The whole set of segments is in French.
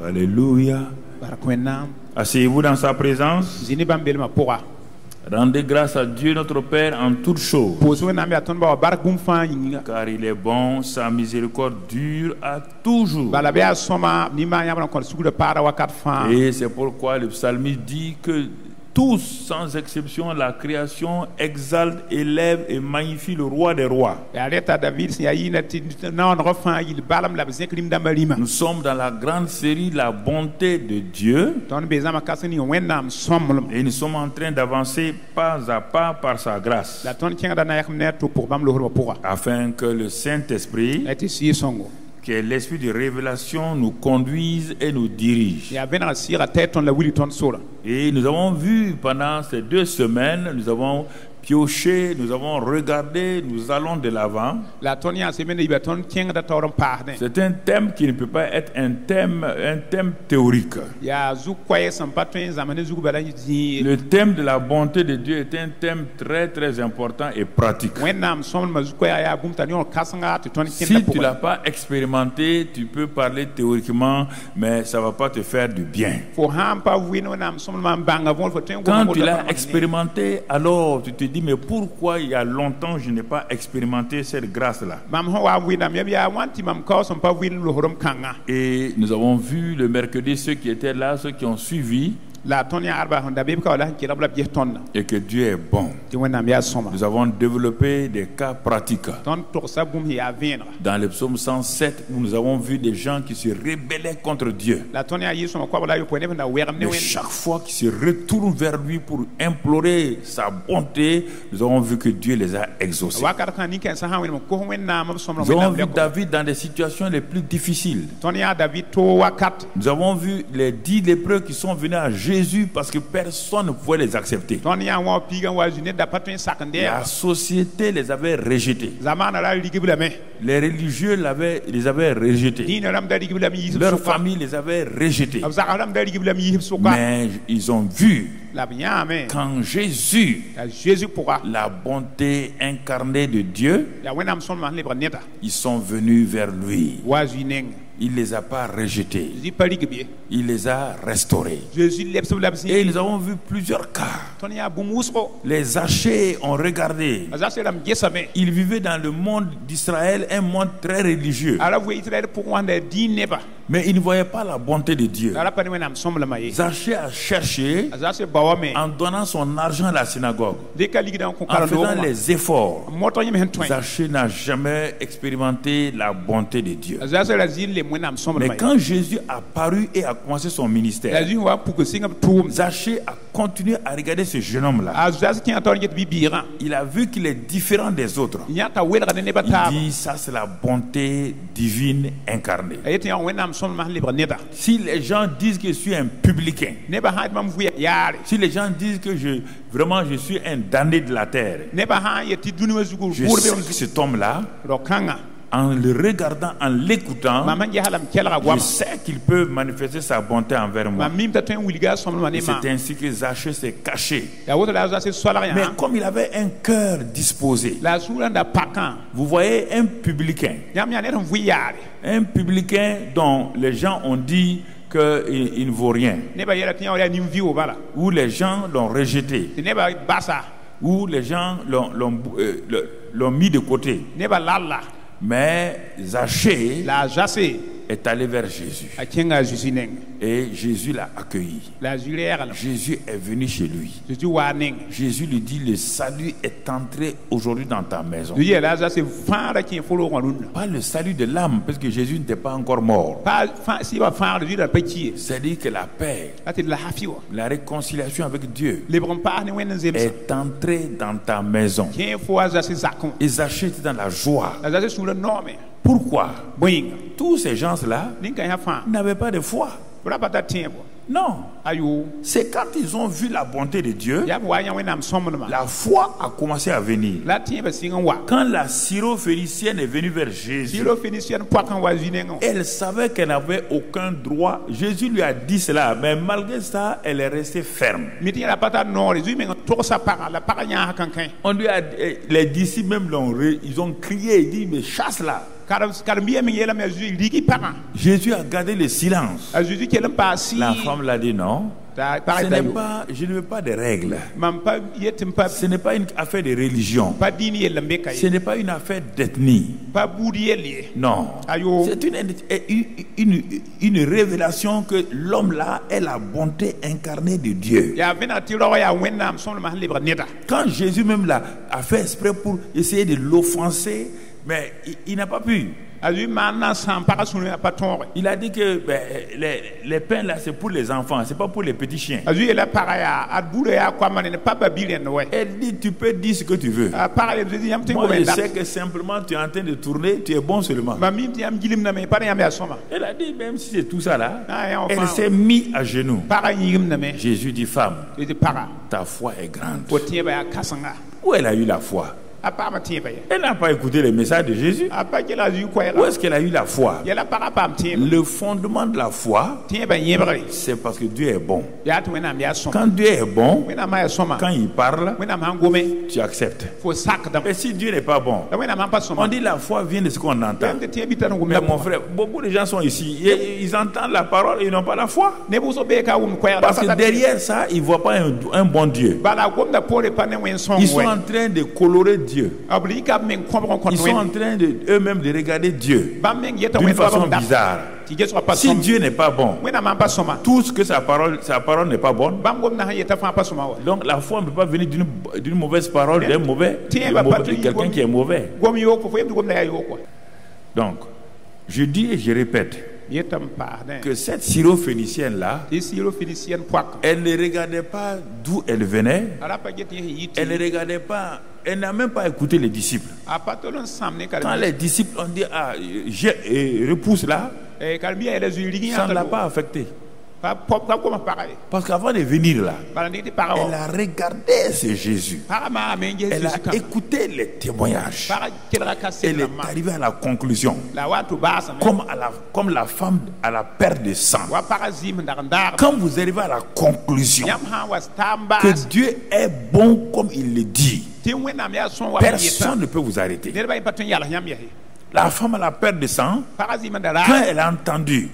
Alléluia. Asseyez-vous dans sa présence. Rendez grâce à Dieu notre Père en toutes choses. Car il est bon, sa miséricorde dure à toujours. Et c'est pourquoi le psalmiste dit que tous, sans exception, la création exalte, élève et magnifie le roi des rois. Nous sommes dans la grande série La bonté de Dieu. Et nous sommes en train d'avancer pas à pas par sa grâce. Afin que le Saint-Esprit, qui est l'esprit de révélation, nous conduise et nous dirige. Et nous avons vu pendant ces 2 semaines, nous avons pioché, nous avons regardé, nous allons de l'avant. C'est un thème qui ne peut pas être un thème théorique. Le thème de la bonté de Dieu est un thème très très important et pratique. Si tu ne l'as pas expérimenté, tu peux parler théoriquement, mais ça ne va pas te faire du bien. Quand tu l'as expérimenté, alors tu te dis, mais pourquoi il y a longtemps je n'ai pas expérimenté cette grâce-là? Et nous avons vu le mercredi ceux qui étaient là, ceux qui ont suivi, et que Dieu est bon. Nous avons développé des cas pratiques. Dans le psaume 107, où nous avons vu des gens qui se rebellaient contre Dieu. Mais chaque fois qu'ils se retournent vers lui pour implorer sa bonté, nous avons vu que Dieu les a exaucés. Nous avons vu David dans des situations les plus difficiles. Nous avons vu les 10 lépreux qui sont venus à Jésus parce que personne ne pouvait les accepter. La société les avait rejetés. Les religieux les avaient rejetés. Leur famille les avait rejetés. Mais ils ont vu quand Jésus, la bonté incarnée de Dieu, ils sont venus vers lui. Il ne les a pas rejetés. Il les a restaurés. Et nous avons vu plusieurs cas. Les Zachée ont regardé. Ils vivaient dans le monde d'Israël, un monde très religieux. Mais ils ne voyaient pas la bonté de Dieu. Zachée a cherché en donnant son argent à la synagogue, en faisant les efforts. Zachée n'a jamais expérimenté la bonté de Dieu. Mais quand Jésus a paru et a commencé son ministère, Zachée a continué à regarder ce jeune homme-là. Il a vu qu'il est différent des autres. Il dit, ça c'est la bonté divine incarnée. Si les gens disent que je suis un publicain, si les gens disent que je suis un damné de la terre, je sais que cet homme-là, en le regardant, en l'écoutant, je sais qu'il peut manifester sa bonté envers moi. Et c'est ainsi que Zachée s'est caché. Mais comme il avait un cœur disposé, vous voyez un publicain dont les gens ont dit qu'il ne vaut rien, où les gens l'ont rejeté, où les gens l'ont mis de côté. Mais Zachée est allé vers Jésus. Et Jésus l'a accueilli. Jésus est venu chez lui. Jésus lui dit, le salut est entré aujourd'hui dans ta maison. Pas le salut de l'âme, parce que Jésus n'était pas encore mort. C'est-à-dire que la paix, la réconciliation avec Dieu est entrée dans ta maison. Et Zachée était dans la joie. Pourquoi? Tous ces gens-là n'avaient pas de foi. Non. C'est quand ils ont vu la bonté de Dieu, la foi a commencé à venir. Quand la syrophénicienne est venue vers Jésus, elle savait qu'elle n'avait aucun droit. Jésus lui a dit cela, mais malgré ça, elle est restée ferme. On lui a, les disciples même ils ont crié, ils disent, mais chasse-la. Jésus a gardé le silence. La femme l'a dit non. Je ne veux pas de règles. Ce n'est pas une affaire de religion. Ce n'est pas une affaire d'ethnie. Non. C'est une révélation que l'homme là est la bonté incarnée de Dieu. Quand Jésus même a fait exprès pour essayer de l'offenser, mais il n'a pas pu. Il a dit que les pains là c'est pour les enfants, c'est pas pour les petits chiens. Elle dit tu peux dire ce que tu veux. Moi je sais que simplement tu es en train de tourner, tu es bon seulement. Elle a dit même si c'est tout ça là, elle s'est mise à genoux. Jésus dit femme, ta foi est grande. Où elle a eu la foi? Elle n'a pas écouté le message de Jésus. Où est-ce qu'elle a eu la foi? Le fondement de la foi, c'est parce que Dieu est bon. Quand Dieu est bon, quand il parle, tu acceptes. Et si Dieu n'est pas bon, on dit la foi vient de ce qu'on entend. Mais mon frère, beaucoup de gens sont ici, ils entendent la parole et ils n'ont pas la foi. Parce que derrière ça, ils ne voient pas un bon Dieu. Ils sont en train de colorer Dieu. Ils sont en train eux-mêmes de regarder Dieu d'une façon bizarre. Si Dieu n'est pas bon, tout ce que sa parole n'est pas bonne. Donc la foi ne peut pas venir d'une mauvaise parole, de quelqu'un qui est mauvais. Donc, je dis et je répète que cette syrophénicienne là, elle ne regardait pas d'où elle venait, elle ne regardait pas, elle n'a même pas écouté les disciples. Quand les disciples ont dit repousse là, ça ne l'a pas affecté. Parce qu'avant de venir là, elle a regardé ce Jésus. Elle a écouté les témoignages. Elle est arrivée à la conclusion. Comme la femme à la perte de sang. Quand vous arrivez à la conclusion que Dieu est bon comme il le dit, personne ne peut vous arrêter. La femme à la perte de sang, quand elle a entendu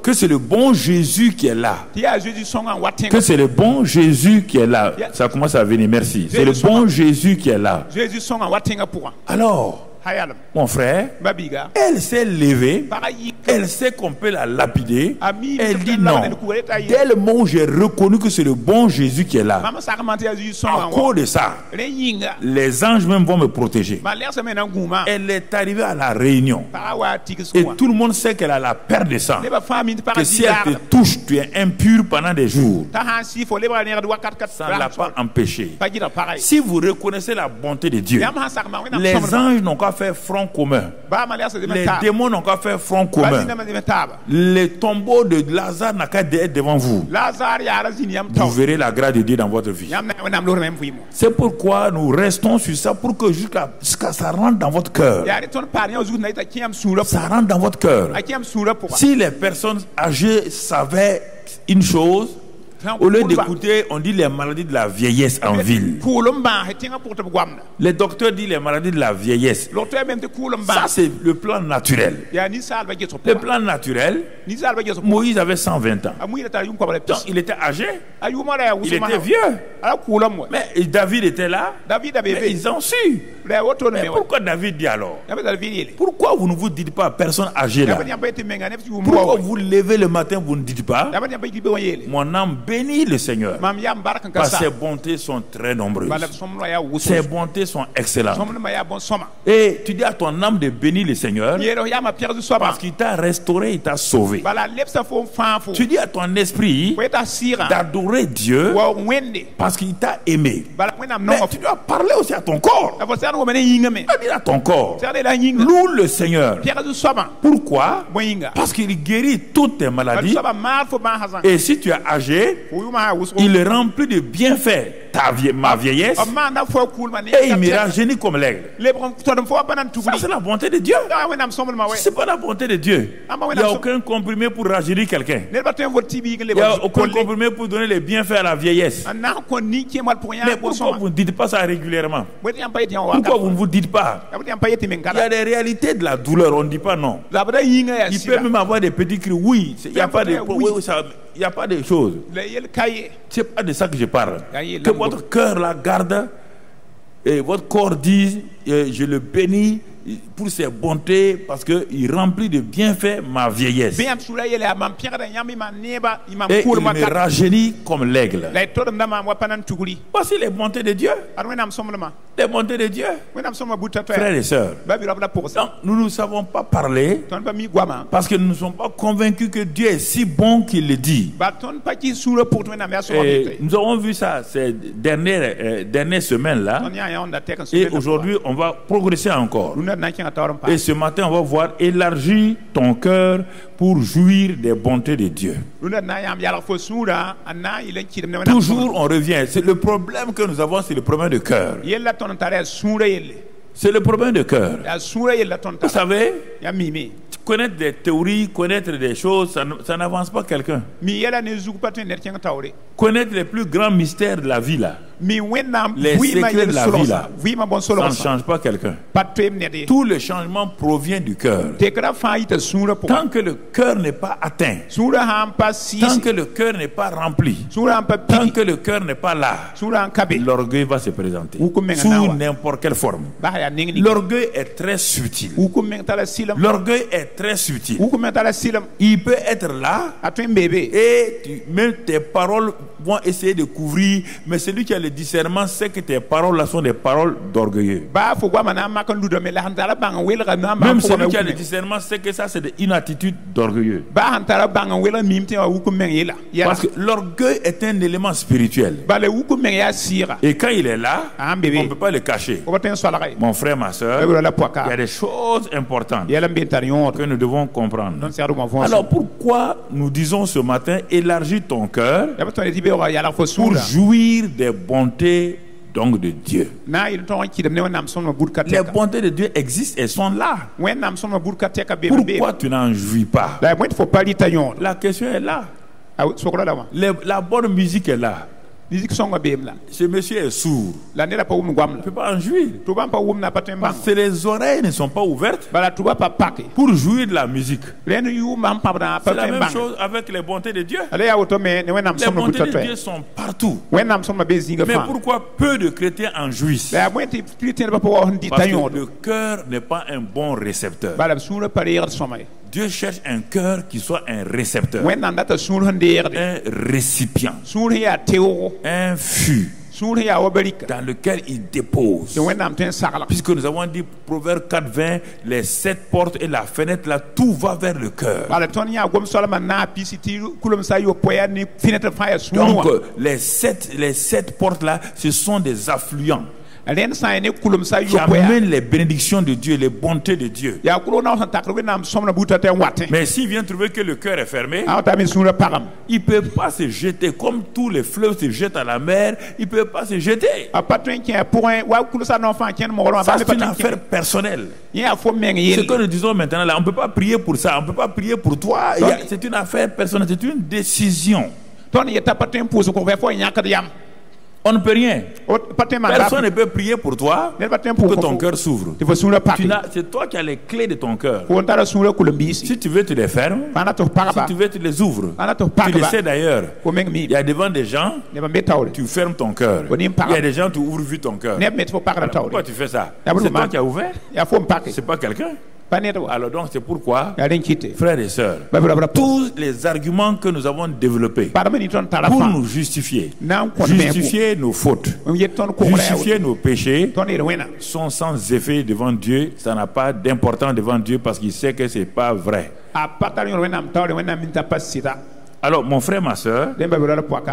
que c'est le bon Jésus qui est là, que c'est le bon Jésus qui est là, ça commence à venir, merci. C'est le bon Jésus qui est là. Alors, mon frère, elle s'est levée, elle sait qu'on peut la lapider. Elle dit non. Dès le moment où j'ai reconnu que c'est le bon Jésus qui est là, à cause de ça, les anges même vont me protéger. Elle est arrivée à la réunion et tout le monde sait qu'elle a la perte de sang, que si elle te touche, tu es impur pendant des jours. Ça ne l'a pas empêché. Si vous reconnaissez la bonté de Dieu, les anges n'ont qu'à faire front commun. Les démons n'ont qu'à faire front commun. Les tombeaux de Lazare n'ont qu'à être devant vous. Vous verrez la grâce de Dieu dans votre vie. C'est pourquoi nous restons sur ça, pour que jusqu'à ça rentre dans votre cœur. Ça rentre dans votre cœur. Si les personnes âgées savaient une chose, au lieu d'écouter, on dit les maladies de la vieillesse en ville. Les docteurs disent les maladies de la vieillesse. Ça, c'est le plan naturel. Le plan naturel, Moïse avait 120 ans. Donc, il était âgé. Il était vieux. Mais David était là. Mais ils ont su. Mais pourquoi David dit alors? Pourquoi vous ne vous dites pas à personne âgée là? Pourquoi vous levez le matin, vous ne dites pas mon âme bénit le Seigneur, parce que ses bontés sont très nombreuses, ses bontés sont excellentes. Et tu dis à ton âme de bénir le Seigneur parce qu'il t'a restauré, il t'a sauvé. Tu dis à ton esprit d'adorer Dieu parce qu'il t'a aimé. Mais tu dois parler aussi à ton corps. Dire à ton corps, loue le Seigneur. Pourquoi? Parce qu'il guérit toutes tes maladies. Et si tu es âgé, il est rempli de bienfaits. ma vieillesse et il me rajeunit comme l'aigle. Ça, c'est la bonté de Dieu. C'est pas la bonté de Dieu. Il n'y a aucun comprimé pour rajeunir quelqu'un. Il n'y a aucun comprimé pour donner les bienfaits à la vieillesse. Mais pourquoi vous ne dites pas ça régulièrement? Pourquoi vous ne vous dites pas? Il y a des réalités de la douleur, on ne dit pas non. Il peut même avoir des petits cris. Oui, il n'y a pas de il n'y a pas de choses. C'est pas de ça que je parle. Que votre cœur la garde et votre corps dise je le bénis pour ses bontés parce qu'il remplit de bienfaits ma vieillesse. Et il me rajeunit comme l'aigle. Voici les bontés de Dieu. Les bontés de Dieu. Frères et sœurs, donc, nous ne savons pas parler parce que nous ne sommes pas convaincus que Dieu est si bon qu'il le dit. Et nous avons vu ça ces dernières semaines-là. Et aujourd'hui, on va progresser encore. Et ce matin, on va voir élargir ton cœur pour jouir des bontés de Dieu. Toujours, on revient. C'est le problème que nous avons, c'est le problème de cœur. C'est le problème de cœur. Vous savez, connaître des théories, connaître des choses, ça n'avance pas quelqu'un. Connaître les plus grands mystères de la vie là, les secrets de la vie là, ça ne change pas quelqu'un. Tout le changement provient du cœur. Tant que le cœur n'est pas atteint, tant que le cœur n'est pas rempli, tant que le cœur n'est pas là, l'orgueil va se présenter sous n'importe quelle forme. L'orgueil est très subtil. L'orgueil est très subtil. Il peut être là et même tes paroles vont essayer de couvrir, mais celui qui a le discernement sait que tes paroles là sont des paroles d'orgueilleux. Même celui qui a le discernement sait que ça c'est une attitude d'orgueilleux. Parce que l'orgueil est un élément spirituel. Et quand il est là, on ne peut pas le cacher. Mon frère, ma soeur, il y a des choses importantes que nous devons comprendre. Alors pourquoi nous disons ce matin, élargis ton cœur pour jouir des bontés donc de Dieu. Les bontés de Dieu existent, elles sont là. Pourquoi tu n'en jouis pas? La question est là. La bonne musique est là. Ce monsieur est sourd. Il ne peut pas en jouir. Parce que les oreilles ne sont pas ouvertes pour jouir de la musique. C'est la même chose avec les bontés de Dieu. Les bontés de Dieu sont partout. Mais pourquoi peu de chrétiens en jouissent? Parce que le cœur n'est pas un bon récepteur. Dieu cherche un cœur qui soit un récepteur, un récipient, un fût dans lequel il dépose. Puisque nous avons dit Proverbe 4:20, les 7 portes et la fenêtre là, tout va vers le cœur. Donc les sept portes là, ce sont des affluents qui amènent les bénédictions de Dieu, les bontés de Dieu. Mais s'il vient trouver que le cœur est fermé, il ne peut pas se jeter. Comme tous les fleuves se jettent à la mer, il ne peut pas se jeter. Ça, c'est une affaire personnelle. Ce que nous disons maintenant là, on ne peut pas prier pour ça, on ne peut pas prier pour toi. C'est une affaire personnelle, c'est une décision. On ne peut rien. Personne ne peut prier pour toi pour que ton cœur s'ouvre. C'est toi qui as les clés de ton cœur. Si tu veux, tu les fermes. Si tu veux, tu les ouvres. Tu le sais d'ailleurs. Il y a devant des gens, tu fermes ton cœur. Il y a des gens, tu ouvres vite ton cœur. Pourquoi tu fais ça? C'est toi qui as ouvert. C'est pas quelqu'un. Alors donc c'est pourquoi, frères et sœurs, tous les arguments que nous avons développés pour nous justifier nos fautes, justifier nos péchés, sont sans effet devant Dieu. Ça n'a pas d'importance devant Dieu parce qu'il sait que c'est pas vrai. Alors, mon frère, ma soeur,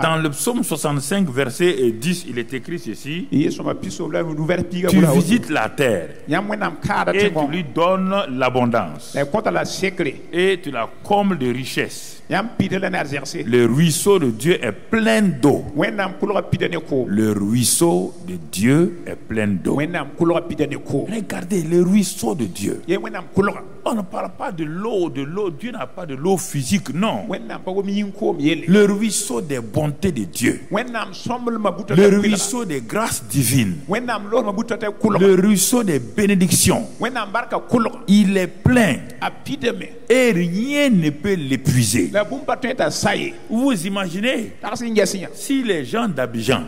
dans le psaume 65, verset 10, il est écrit ceci: tu visites la terre et tu lui donnes l'abondance et tu la combles de richesses. Le ruisseau de Dieu est plein d'eau. Le ruisseau de Dieu est plein d'eau. Regardez, le ruisseau de Dieu. On ne parle pas de l'eau, Dieu n'a pas de l'eau physique, non. Le ruisseau des bontés de Dieu. Le ruisseau des grâces divines. Le ruisseau des bénédictions. Il est plein. Et rien ne peut l'épuiser. Vous imaginez si les gens d'Abidjan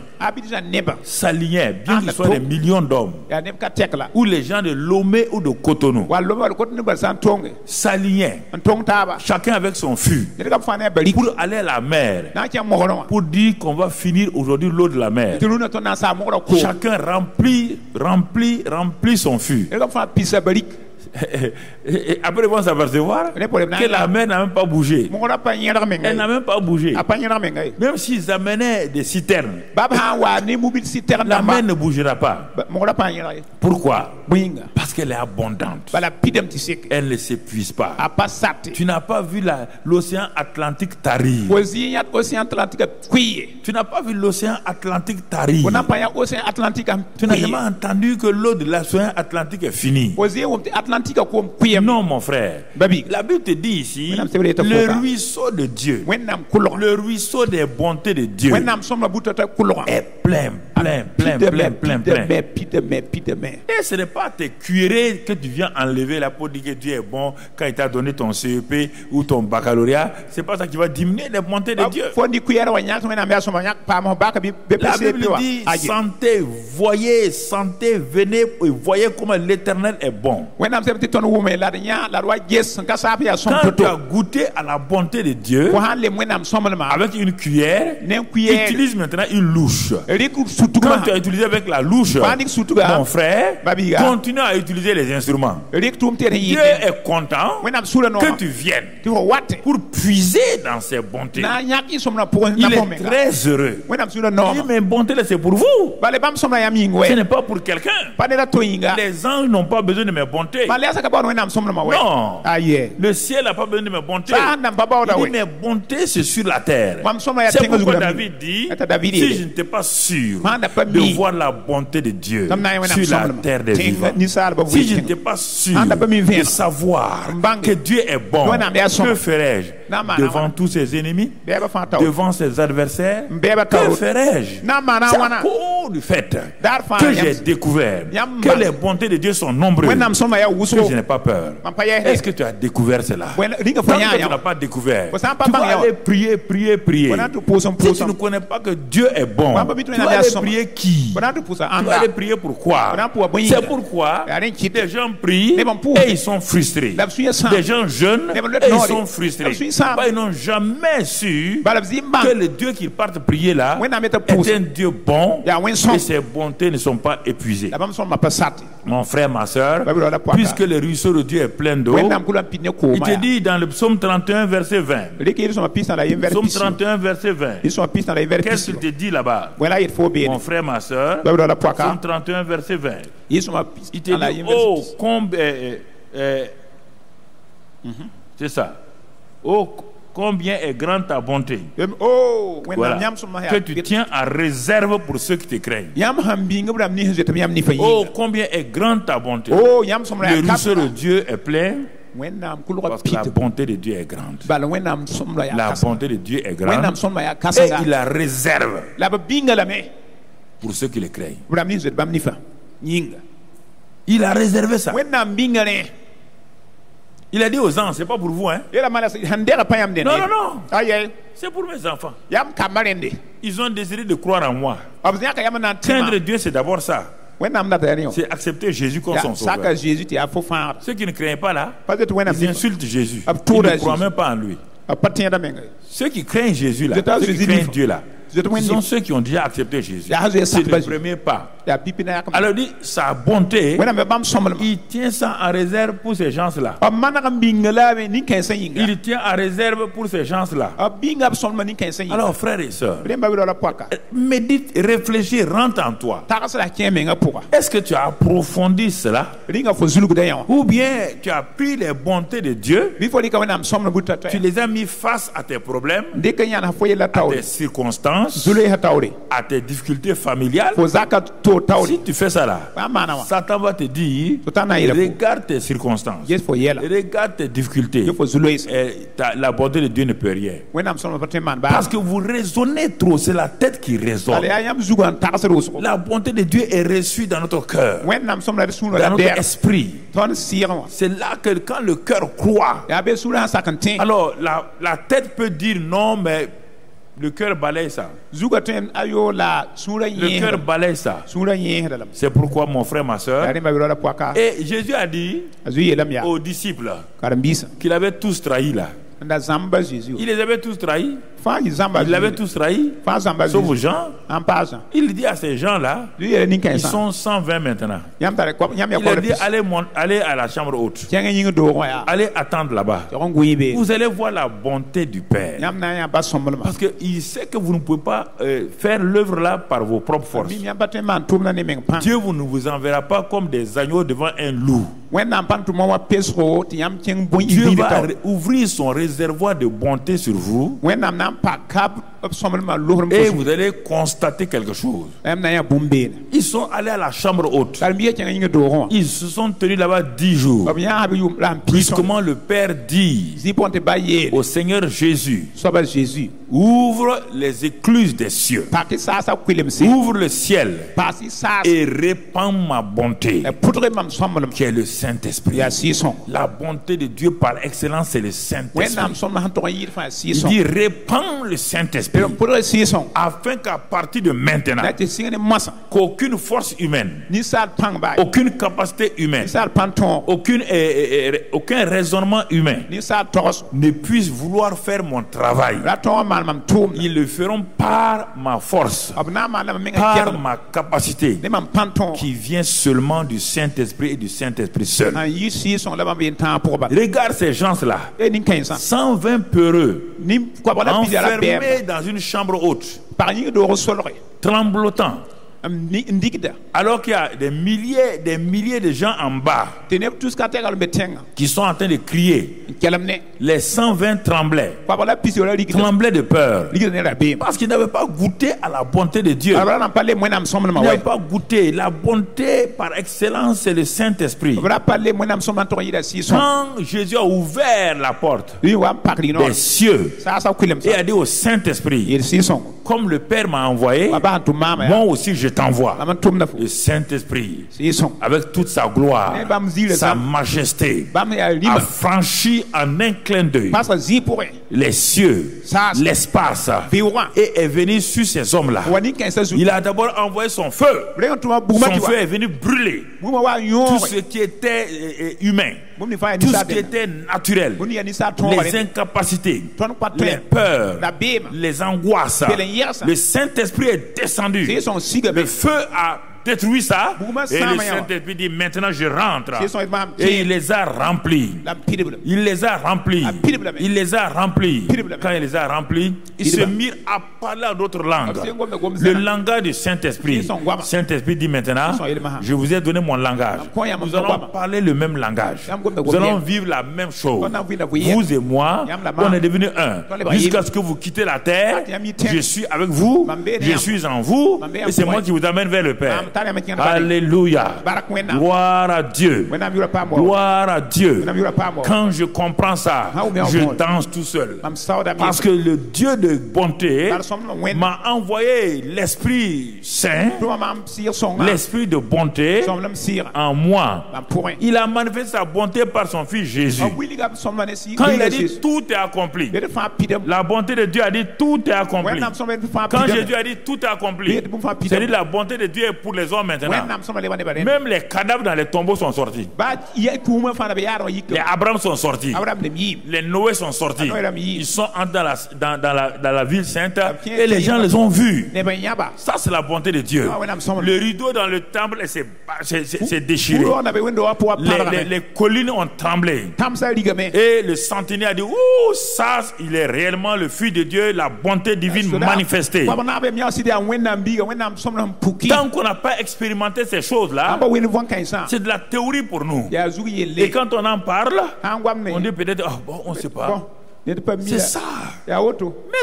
s'alignaient, bien qu'ils soient des millions d'hommes, ou les gens de Lomé ou de Cotonou s'alignaient, chacun avec son fût, pour aller à la mer, pour dire qu'on va finir aujourd'hui l'eau de la mer. Chacun remplit son fût. Et après, ils vont s'apercevoir que la mer n'a même pas bougé. Elle n'a même pas bougé. Même s'ils amenaient des citernes, la mer ne bougera pas. Pourquoi? Parce qu'elle est abondante. Elle ne s'épuise pas. Tu n'as pas vu l'océan Atlantique tarir. Tu n'as pas vu l'océan Atlantique tarir. Tu n'as jamais entendu que l'eau de l'océan Atlantique est finie. Non, mon frère. La Bible te dit ici, le ruisseau de Dieu, le ruisseau des bontés de Dieu est plein. Et ce n'est pas tes cuillerées que tu viens enlever là pour dire que Dieu est bon quand il t'a donné ton CEP ou ton baccalauréat. C'est pas ça qui va diminuer les bontés de Dieu. La Bible dit, sentez, venez et voyez comment l'Éternel est bon. Quand tu as goûté à la bonté de Dieu avec une cuillère, utilise maintenant une louche. Quand tu as utilisé avec la louche, mon frère, continue à utiliser les instruments. Dieu est content que tu viennes pour puiser dans ses bontés. Il est très heureux. Il dit, mais bonté c'est pour vous. Ce n'est pas pour quelqu'un. Les anges n'ont pas besoin de mes bontés. Non, le ciel n'a pas besoin de mes bontés. Il dit, mes bontés c'est sur la terre. C'est pourquoi David dit, si je n'étais pas sûr de voir la bonté de Dieu sur la terre des vivants, si je n'étais pas sûr de savoir que Dieu est bon, que ferais-je devant tous ses ennemis, devant ses adversaires? Que ferais-je? C'est à cause du fait que j'ai découvert que les bontés de Dieu sont nombreuses que je n'ai pas peur. Est-ce que tu as découvert cela? Tant que tu n'as pas découvert, tu vas aller prier. Si tu ne connais pas que Dieu est bon, tu vas aller prier qui? Tu vas aller prier pourquoi? C'est pourquoi des gens prient et ils sont frustrés. Des gens jeûnent et ils sont frustrés. Ils n'ont jamais su que le Dieu qu'ils partent prier là est un Dieu bon et ses bontés ne sont pas épuisées. Mon frère, ma soeur, puisque le ruisseau de Dieu est plein d'eau, il te dit dans le psaume 31 verset 20. Psaume 31 verset 20. Qu'est-ce qu'il te dit là-bas? Mon frère, ma soeur, psaume 31 verset 20. Il te dit, oh, c'est ça. Oh, combien est grande ta bonté. Voilà. Que tu tiens à réserve pour ceux qui te craignent. Oh, combien est grande ta bonté. Le ruisseau de Dieu est plein. Parce que la bonté de Dieu est grande. La bonté de Dieu est grande. Et il la réserve pour ceux qui le craignent. Il a réservé ça. Il a dit aux anges, c'est pas pour vous, hein? Non. C'est pour mes enfants. Ils ont désiré de croire en moi. Craindre Dieu, c'est d'abord ça. C'est accepter Jésus comme son sauveur. Ceux qui ne craignent pas là, ils insultent Jésus. Ils ne croient même pas en lui. Ceux qui craignent Jésus là, ceux qui craignent Dieu là, ce sont ceux qui ont déjà accepté Jésus. C'est le premier pas. Alors dit, sa bonté, il tient ça en réserve pour ces gens-là. Il tient en réserve pour ces gens-là. Alors frères et sœurs, médite, réfléchis, rentre en toi. Est-ce que tu as approfondi cela? Ou bien tu as pris les bontés de Dieu, tu les as mis face à tes problèmes, à tes circonstances, à tes difficultés familiales? Si tu fais ça là, Satan va te dire, regarde tes circonstances, regarde tes difficultés, et la bonté de Dieu ne peut rien. Parce que vous raisonnez trop, c'est la tête qui raisonne. La bonté de Dieu est reçue dans notre cœur, dans notre esprit. C'est là que quand le cœur croit, alors la tête peut dire non, mais le cœur balaye ça. Le cœur balaye ça. C'est pourquoi mon frère, ma soeur, et Jésus a dit aux disciples qu'il avait tous trahi là. Il les avait tous trahis. Il avait tous trahis. Sauf Jean. Il dit à ces gens-là, ils sont 120 maintenant. Il a dit, allez à la chambre haute. Allez attendre là-bas. Vous allez voir la bonté du Père. Parce qu'il sait que vous ne pouvez pas faire l'œuvre là par vos propres forces. Dieu ne vous enverra pas comme des agneaux devant un loup. Dieu va ouvrir son réservoir de bonté sur vous. Et vous allez constater quelque chose. Ils sont allés à la chambre haute. Ils se sont tenus là-bas 10 jours. Brusquement, le Père dit au Seigneur Jésus, ouvre les écluses des cieux, ouvre le ciel et répands ma bonté, qui est le Saint-Esprit. La bonté de Dieu par excellence, c'est le Saint-Esprit. Il dit répands le Saint-Esprit, afin qu'à partir de maintenant, qu'aucune force humaine, aucune capacité humaine, aucun raisonnement humain ne puisse vouloir faire mon travail. Ils le feront par ma force, par ma capacité, qui vient seulement du Saint-Esprit et du Saint-Esprit seul. Regarde ces gens-là, 120 peureux, enfermés dans une chambre haute, tremblotant, alors qu'il y a des milliers de gens en bas qui sont en train de crier. Les 120 tremblaient de peur, parce qu'ils n'avaient pas goûté à la bonté de Dieu. Ils n'avaient pas goûté la bonté par excellence, c'est le Saint-Esprit. Quand Jésus a ouvert la porte des cieux et a dit au Saint-Esprit, comme le Père m'a envoyé, moi aussi je t'envoie. Le Saint-Esprit, avec toute sa gloire, sa majesté, a franchi en un clin d'œil les cieux, l'espace, et est venu sur ces hommes-là. Il a d'abord envoyé son feu. Son feu est venu brûler tout ce qui était humain, tout ce qui était naturel, les incapacités, les peurs, les angoisses. Le Saint-Esprit est descendu. Le feu a détruit ça, et le Saint-Esprit dit maintenant je rentre, et il les a remplis. Il les a remplis. Il les a remplis. Quand il les a remplis, ils se mirent à parler en d'autres langues, le langage du Saint-Esprit. Saint-Esprit dit maintenant, je vous ai donné mon langage, nous allons parler le même langage, nous allons vivre la même chose. Vous et moi, on est devenus un, jusqu'à ce que vous quittez la terre. Je suis avec vous, je suis en vous, et c'est moi qui vous amène vers le Père. Alléluia. Gloire à Dieu. Gloire à Dieu. Quand je comprends ça, je danse tout seul. Parce que le Dieu de bonté m'a envoyé l'Esprit Saint, l'Esprit de bonté en moi. Il a manifesté sa bonté par son Fils Jésus. Quand il a dit tout est accompli, la bonté de Dieu a dit tout est accompli. Quand Jésus a dit tout est accompli, c'est-à-dire la bonté de Dieu est pour les maison maintenant. Même les cadavres dans les tombeaux sont sortis. Les Abraham sont sortis. Les Noé sont sortis. Ils sont entrés dans la ville sainte et les gens les ont vus. Ça, c'est la bonté de Dieu. Le rideau dans le temple s'est déchiré. Les collines ont tremblé. Et le centenier a dit, ouh, ça, il est réellement le Fils de Dieu, la bonté divine manifestée. Tant qu'on n'a pas expérimenté ces choses-là, c'est de la théorie pour nous. Et quand on en parle, on dit peut-être, oh, bon, on ne sait pas. C'est ça. Mais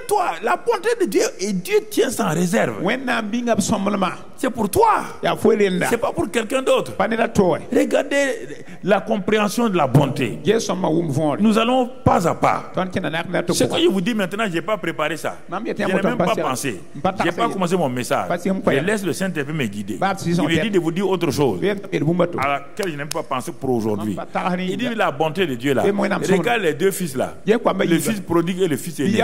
toi, la bonté de Dieu, et Dieu tient ça en réserve. C'est pour toi. C'est pas pour quelqu'un d'autre. Regardez la compréhension de la bonté. Nous allons pas à pas. Ce que je vous dis maintenant, je n'ai pas préparé ça. Je n'ai même pas pensé. Je n'ai pas commencé mon message. Je laisse le Saint-Esprit me guider. Il me dit de vous dire autre chose à laquelle je n'ai pas pensé pour aujourd'hui. Il dit la bonté de Dieu là. Regarde les deux fils là. Le fils prodigue et le fils aîné.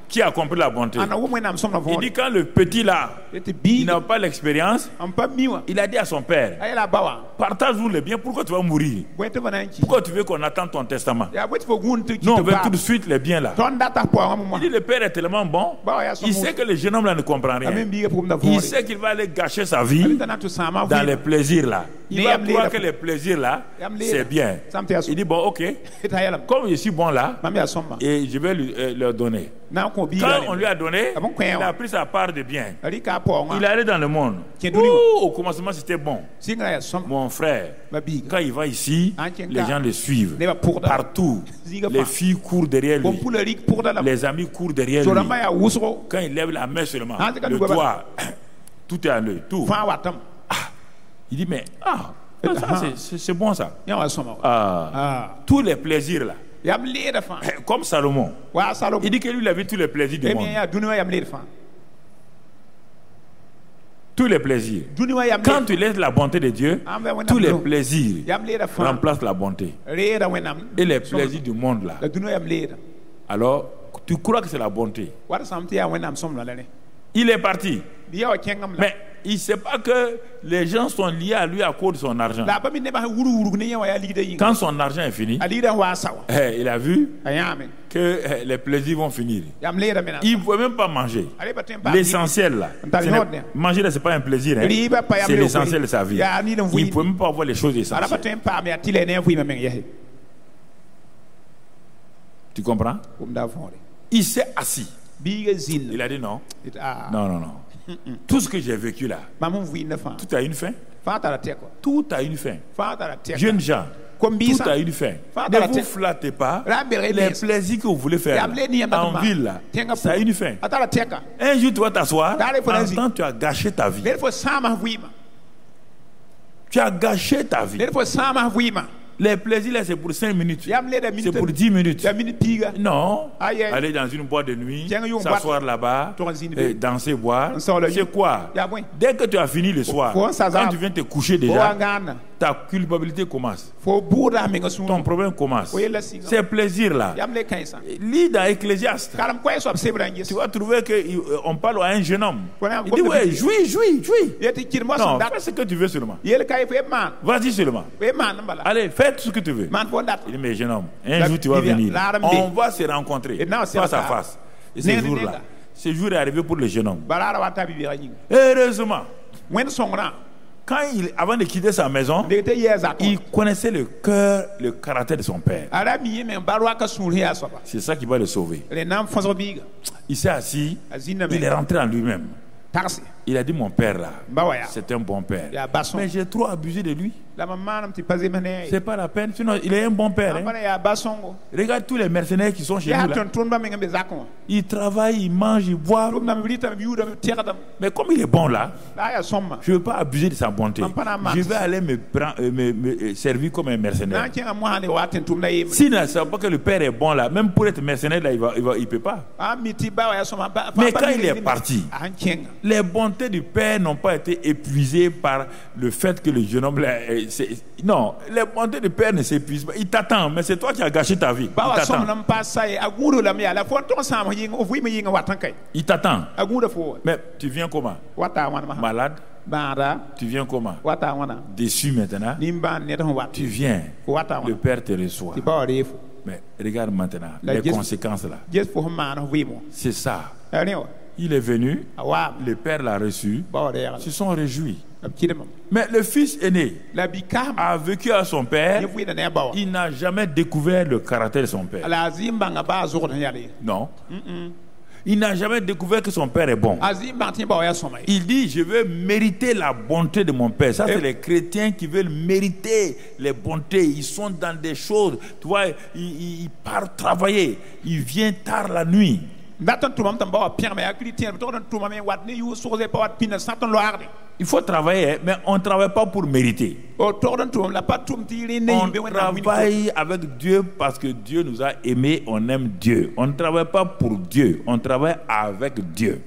Qui a compris la bonté? Il dit quand le petit là, il n'a pas l'expérience, il a dit à son père, partage-nous les biens, pourquoi tu vas mourir? Pourquoi tu veux qu'on attende ton testament? Non, on veut tout de suite les biens là. Il dit le père est tellement bon, il sait que le jeune homme là ne comprend rien. Il sait qu'il va aller gâcher sa vie dans les plaisirs là. Il va croire que les plaisirs là, c'est bien. Il dit bon, ok, comme je suis bon là, et je vais leur donner. Quand on lui a donné, il a pris sa part de bien. Il est allé dans le monde. Au commencement, c'était bon. Mon frère, quand il va ici, les gens le suivent. Partout. Les filles courent derrière lui. Les amis courent derrière lui. Quand il lève la main seulement, le doigt, tout est à l'œil. Tout. Il dit, mais c'est bon ça. Tous les plaisirs là. Comme Salomon. Il dit que lui, il avait tous les plaisirs du monde. Tous les plaisirs. Quand tu laisses la bonté de Dieu, tous les plaisirs remplacent la bonté. Et les plaisirs du monde là. Alors, tu crois que c'est la bonté. Il est parti. Mais il ne sait pas que les gens sont liés à lui à cause de son argent. Quand son argent est fini, il a vu que les plaisirs vont finir. Il ne pouvait même pas manger. L'essentiel là. Manger là, ce n'est pas un plaisir. Hein. C'est l'essentiel de sa vie. Il ne pouvait même pas avoir les choses essentielles. Tu comprends? Il s'est assis. Il a dit non. Non. Tout ce que j'ai vécu là, tout a une fin. Tout a une fin. Jeunes gens, tout a une fin. Ne vous flattez pas. Les plaisirs que vous voulez faire là, en ville, là, ça a une fin. Un jour, tu vas t'asseoir. En temps, tu as gâché ta vie. Tu as gâché ta vie. Les plaisirs là, c'est pour 5 minutes. C'est pour 10 minutes. Non. Aller dans une boîte de nuit, s'asseoir là-bas, danser, boire. C'est quoi? Dès que tu as fini le soir, quand tu viens te coucher déjà, ta culpabilité commence. Ton problème commence. Ces plaisirs-là. Lis dans Ecclésiaste. Tu vas trouver qu'on parle à un jeune homme. Il dit, ouais, jouis. Non, fais ce que tu veux seulement. Vas-y seulement. Allez, fais tout ce que tu veux. Il dit, mais jeune homme, un jour tu vas venir. On va se rencontrer face à face. Et ce jour-là, ce jour est arrivé pour le jeune homme. Heureusement, avant de quitter sa maison, il connaissait le cœur, le caractère de son père. C'est ça qui va le sauver. Il s'est assis, il est rentré en lui-même. Il a dit, mon père là, c'est un bon père. Mais j'ai trop abusé de lui. C'est pas la peine, sinon il est un bon père. Hein. Regarde tous les mercenaires qui sont chez nous là. Ils travaillent, ils mangent, ils boivent. Mais comme il est bon là, je ne veux pas abuser de sa bonté. Je vais aller me servir comme un mercenaire. S'il ne sait pas que le père est bon là, même pour être mercenaire là, il ne peut pas. Mais quand il est parti, les bontés du père n'ont pas été épuisées par le fait que le jeune homme là, non, les bontés du père ne s'épuisent pas. Il t'attend, mais c'est toi qui as gâché ta vie. Il t'attend. Mais tu viens comment? Malade, Tu viens comment? Déçu maintenant. Tu viens. Le Père te reçoit. Mais regarde maintenant les conséquences là. C'est ça. Il est venu, le Père l'a reçu, ils se sont réjouis. Mais le fils aîné a vécu à son père, il n'a jamais découvert le caractère de son père. Non. Il n'a jamais découvert que son père est bon. Il dit, je veux mériter la bonté de mon père. Ça, c'est les chrétiens qui veulent mériter les bontés. Ils sont dans des choses, tu vois, ils partent travailler, ils viennent tard la nuit. Il faut travailler, mais on ne travaille pas pour mériter. On travaille avec Dieu parce que Dieu nous a aimés, on aime Dieu. On ne travaille pas pour Dieu, on travaille avec Dieu.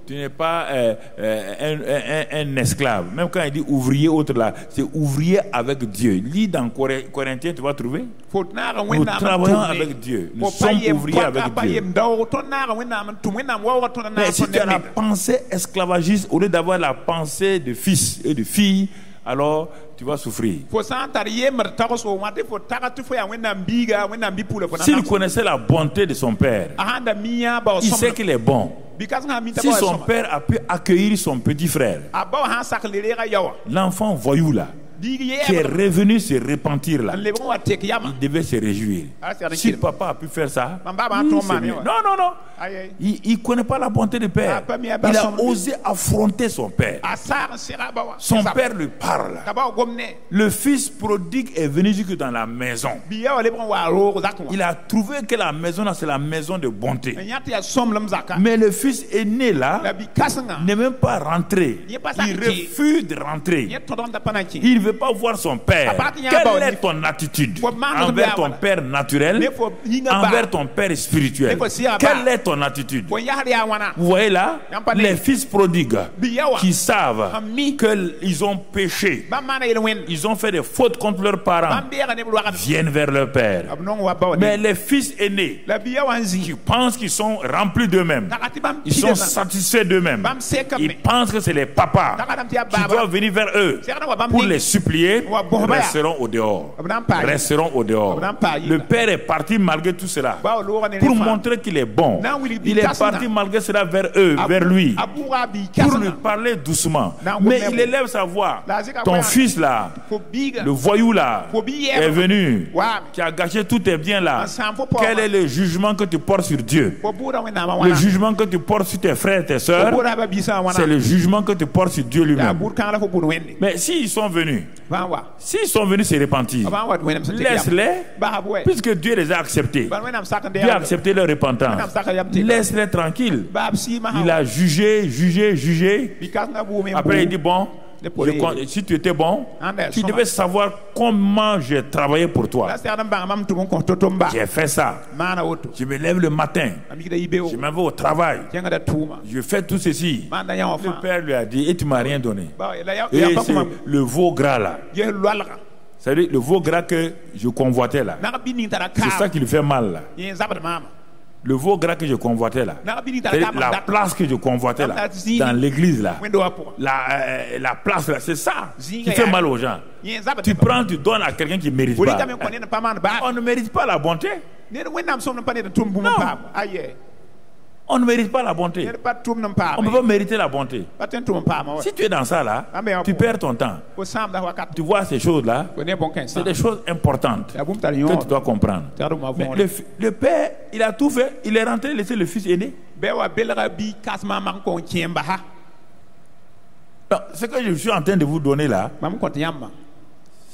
Tu n'es pas un esclave. Même quand il dit ouvrier, autre là, c'est ouvrier avec Dieu. Lis dans Corinthiens, tu vas trouver. Nous travaillons avec Dieu. Nous sommes ouvriers avec Dieu. Mais si tu as la pensée esclavagiste au lieu d'avoir la pensée de fils et de fille, alors tu vas souffrir. S'il connaissait la bonté de son père, il sait qu'il est bon. Si son père a pu accueillir son petit frère, l'enfant voyou là, qui est revenu se repentir là, il devait se réjouir. Si papa a pu faire ça, non. Il ne connaît pas la bonté du père. Il a osé affronter son père. Son père lui parle. Le fils prodigue est venu jusque dans la maison. Il a trouvé que la maison là, c'est la maison de bonté. Mais le fils aîné là n'est même pas rentré. Il refuse de rentrer. Il ne veut pas voir son père. Quelle est ton attitude envers ton père naturel, envers ton père spirituel? Quelle est ton attitude? Vous voyez là, les fils prodigues qui savent qu'ils ont péché, ils ont fait des fautes contre leurs parents, viennent vers leur père. Mais les fils aînés qui pensent qu'ils sont remplis d'eux-mêmes, ils sont satisfaits d'eux-mêmes, ils pensent que c'est les papas qui doivent venir vers eux pour les supplier, resteront au dehors. Le père est parti malgré tout cela pour montrer qu'il est bon. Il est parti malgré cela vers eux, vers lui, pour lui parler doucement. Mais il élève sa voix. Ton fils là, le voyou là, est venu, qui a gâché tous tes biens là. Quel est le jugement que tu portes sur Dieu? Le jugement que tu portes sur tes frères et tes sœurs, c'est le jugement que tu portes sur Dieu lui-même. Mais s'ils sont venus se repentir, laisse-les, puisque Dieu les a acceptés. Dieu a accepté leur repentance. Laisse-les tranquilles. Il a jugé. Après il dit bon, si tu étais bon, tu devais savoir comment j'ai travaillé pour toi. J'ai fait ça. Je me lève le matin, je m'en vais au travail, je fais tout ceci. Le père lui a dit, et tu m'as rien donné. Et c'est le veau gras là. C'est-à-dire le veau gras que je convoitais là. C'est ça qui lui fait mal là. Le veau gras que je convoitais là, la place que je convoitais là, dans l'église là, la place là, c'est ça qui fait mal aux gens. Tu prends, tu donnes à quelqu'un qui ne mérite pas. On ne mérite pas la bonté. Non. On ne mérite pas la bonté. On ne peut pas mériter la bonté. Si tu es dans ça là, tu perds ton temps. Tu vois ces choses-là, c'est des choses importantes que tu dois comprendre. Mais le père, il a tout fait. Il est rentré laisser le fils aîné. Ce que je suis en train de vous donner là,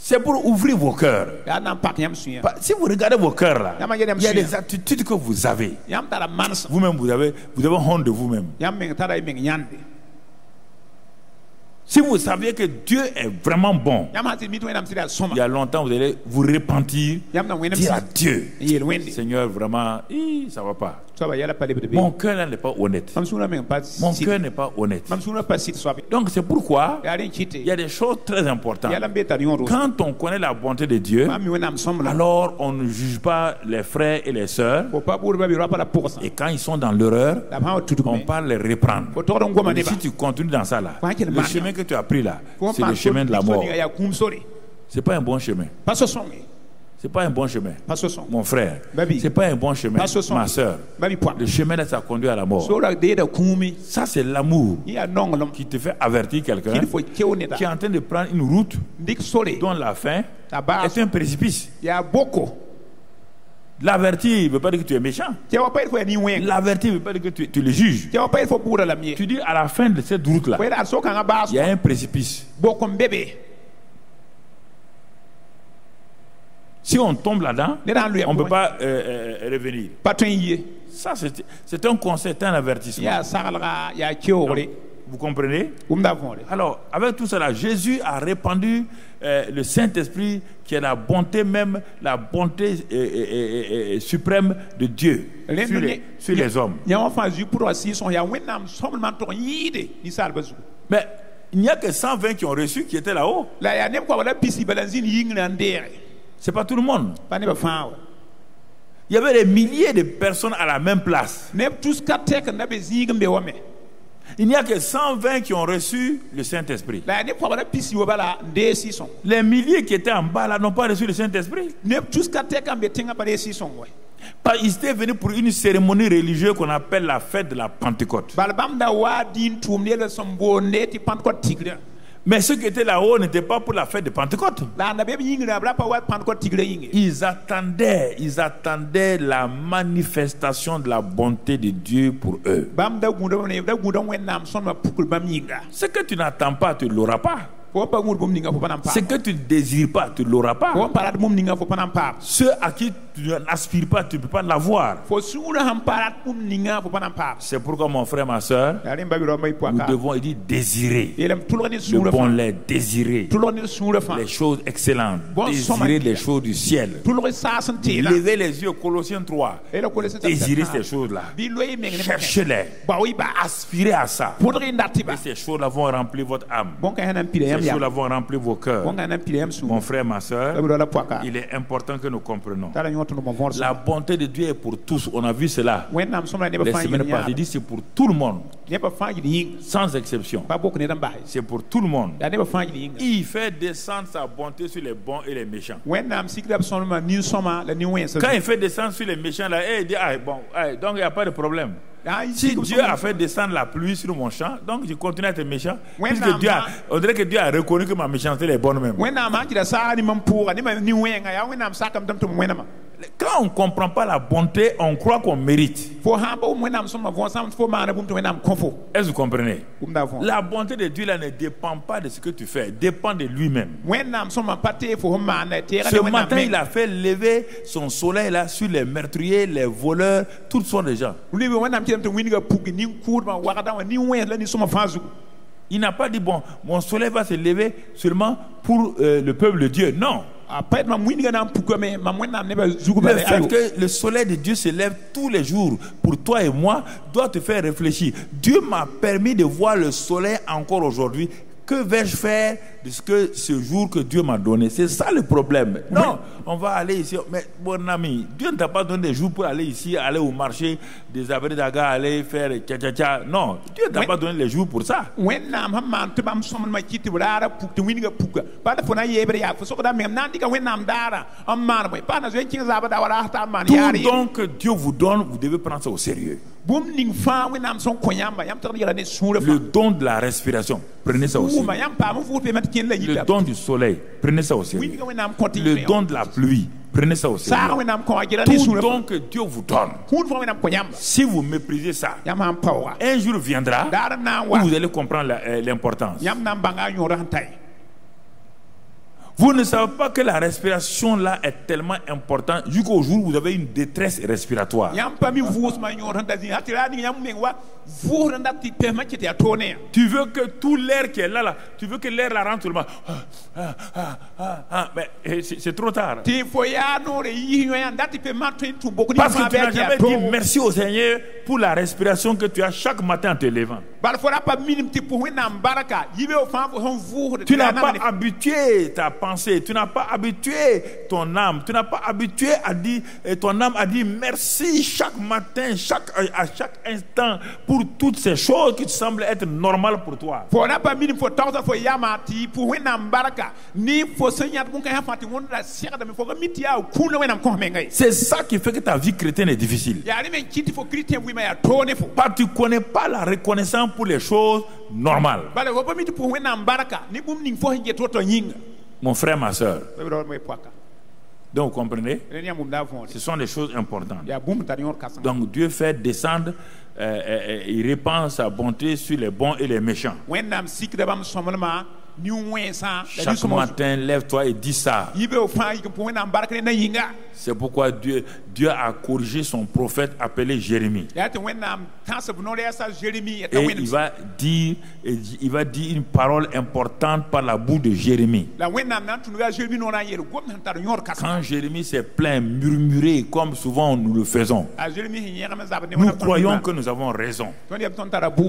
c'est pour ouvrir vos cœurs. Si vous regardez vos cœurs là, il y a des attitudes que vous avez. Vous-même, vous avez honte de vous-même. Si vous saviez que Dieu est vraiment bon, il y a longtemps vous allez vous repentir, dire à Dieu, Seigneur, vraiment, ça ne va pas. Mon cœur n'est pas honnête. Mon cœur n'est pas honnête. Donc c'est pourquoi il y a des choses très importantes. Quand on connaît la bonté de Dieu, alors on ne juge pas les frères et les sœurs. Et quand ils sont dans l'erreur, on parle les reprendre. Mais si tu continues dans ça là, le chemin que tu as pris là, c'est le chemin de la mort. C'est pas un bon chemin. C'est pas un bon chemin. Mon frère, c'est pas un bon chemin. Ma soeur, le chemin là, ça conduit à la mort. Ça, c'est l'amour qui te fait avertir quelqu'un qui est en train de prendre une route dont la fin est un précipice. L'avertir ne veut pas dire que tu es méchant. L'avertir ne veut pas dire que tu le juges. Tu dis à la fin de cette route là, il y a un précipice. Si on tombe là-dedans, on ne peut pas revenir. Ça, c'est un conseil, c'est un avertissement. Donc, vous comprenez? Alors, avec tout cela, Jésus a répandu le Saint-Esprit qui est la bonté même, la bonté suprême de Dieu sur les hommes. Mais il n'y a que 120 qui ont reçu qui étaient là-haut. C'est pas tout le monde. Il y avait des milliers de personnes à la même place. Il n'y a que 120 qui ont reçu le Saint-Esprit. Les milliers qui étaient en bas là n'ont pas reçu le Saint-Esprit. Ils étaient venus pour une cérémonie religieuse qu'on appelle la fête de la Pentecôte. Mais ceux qui étaient là-haut n'étaient pas pour la fête de Pentecôte. Ils attendaient la manifestation de la bonté de Dieu pour eux. Ce que tu n'attends pas, tu ne l'auras pas. Ce que tu ne désires pas, tu ne l'auras pas. Ceux à qui tu n'aspires pas, tu ne peux pas l'avoir. C'est pourquoi mon frère, ma soeur, nous devons désirer le bon lait, désirer les choses excellentes, désirer les choses du ciel, lever les yeux, Colossiens 3, désirer ces choses-là, cherchez-les, aspirez à ça, et ces choses-là vont remplir votre âme. Ces choses-là vont remplir vos cœurs. Mon frère, ma soeur, il est important que nous comprenions. La bonté de Dieu est pour tous. On a vu cela les semaines passées. Il dit c'est pour tout le monde, sans exception. C'est pour tout le monde. Il fait descendre sa bonté sur les bons et les méchants. Quand il fait descendre sur les méchants, là, il dit donc il n'y a pas de problème. Si Dieu a fait descendre la pluie sur mon champ, donc je continue à être méchant. Puisque Dieu on dirait que Dieu a reconnu que ma méchanceté est bonne même. Quand on ne comprend pas la bonté, on croit qu'on mérite. Est-ce que vous comprenez? La bonté de Dieu là ne dépend pas de ce que tu fais, dépend de lui-même. Ce matin, il a fait lever son soleil là sur les meurtriers, les voleurs, toutes sortes de gens. Il n'a pas dit, bon, mon soleil va se lever seulement pour le peuple de Dieu. Non. Le fait que le soleil de Dieu se lève tous les jours pour toi et moi doit te faire réfléchir. Dieu m'a permis de voir le soleil encore aujourd'hui. Que vais-je faire de ce jour que Dieu m'a donné? C'est ça le problème. Non, on va aller ici. Mais mon ami, Dieu ne t'a pas donné des jours pour aller ici, aller au marché des Abré Daga, aller faire tcha-tcha-tcha. Non, Dieu ne t'a pas donné les jours pour ça. Tout don que Dieu vous donne, vous devez prendre ça au sérieux. Le don de la respiration, prenez ça au sérieux. Le don du soleil, prenez ça au sérieux. Le don de la pluie, prenez ça au sérieux. Tout don que Dieu vous donne, si vous méprisez ça, un jour viendra où vous allez comprendre l'importance. Vous ne savez pas que la respiration là est tellement importante jusqu'au jour où vous avez une détresse respiratoire. Tu veux que tout l'air qui est là, tu veux que l'air la rentre seulement. Mais c'est trop tard. Parce que tu n'as jamais dit merci au Seigneur pour la respiration que tu as chaque matin en te levant. Tu n'as pas habitué ta pensée, tu n'as pas habitué ton âme, tu n'as pas habitué à dire, ton âme a dit merci chaque matin, à chaque instant pour toutes ces choses qui semblent être normales pour toi. C'est ça qui fait que ta vie chrétienne est difficile. Parce que tu ne connais pas la reconnaissance pour les choses normales. Mon frère, ma soeur. Donc, vous comprenez? Ce sont des choses importantes. Donc, Dieu fait descendre, il répand sa bonté sur les bons et les méchants. Chaque matin, lève-toi et dis ça. C'est pourquoi Dieu a corrigé son prophète appelé Jérémie. Et il va dire une parole importante par la bouche de Jérémie. Quand Jérémie s'est plaint, murmuré, comme souvent nous le faisons, nous croyons que nous avons raison.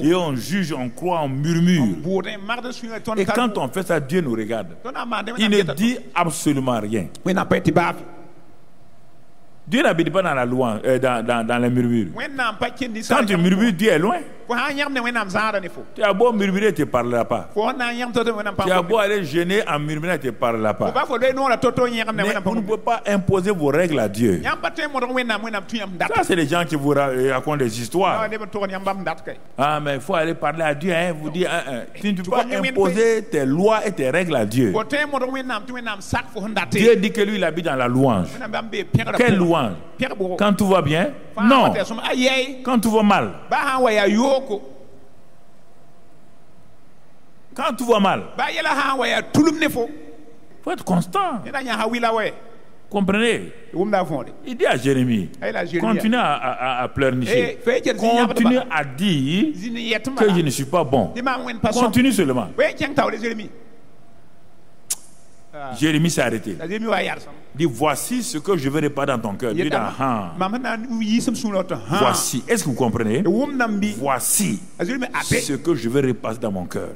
Et on juge, on croit, on murmure. Et quand on fait ça, Dieu nous regarde. Il ne dit absolument rien. Dieu n'habite pas dans la louange, dans les murmures. Quand tu murmures, Dieu est loin. Tu as beau murmurer, il ne te parlera pas. Tu as beau aller gêner en murmurant, il ne te parlera pas. Mais vous ne pouvez pas imposer vos règles à Dieu. Ça, c'est les gens qui vous racontent des histoires. Ah, mais il faut aller parler à Dieu. Hein, vous dire, tu ne peux pas imposer tes lois et tes règles à Dieu. Dieu dit que lui, il habite dans la louange. Quelle louange? Quand tout va bien? Non. Quand tout va mal? Quand tout va mal? Il faut être constant. Comprenez? Il dit à Jérémie, continue à pleurnicher. Continue à dire que je ne suis pas bon. Continue seulement. Jérémie s'est arrêté. Il dit, voici ce que je vais réparer dans ton cœur. Dieu dit, voici. Est-ce que vous comprenez? Voici ce que je vais repasser dans mon cœur.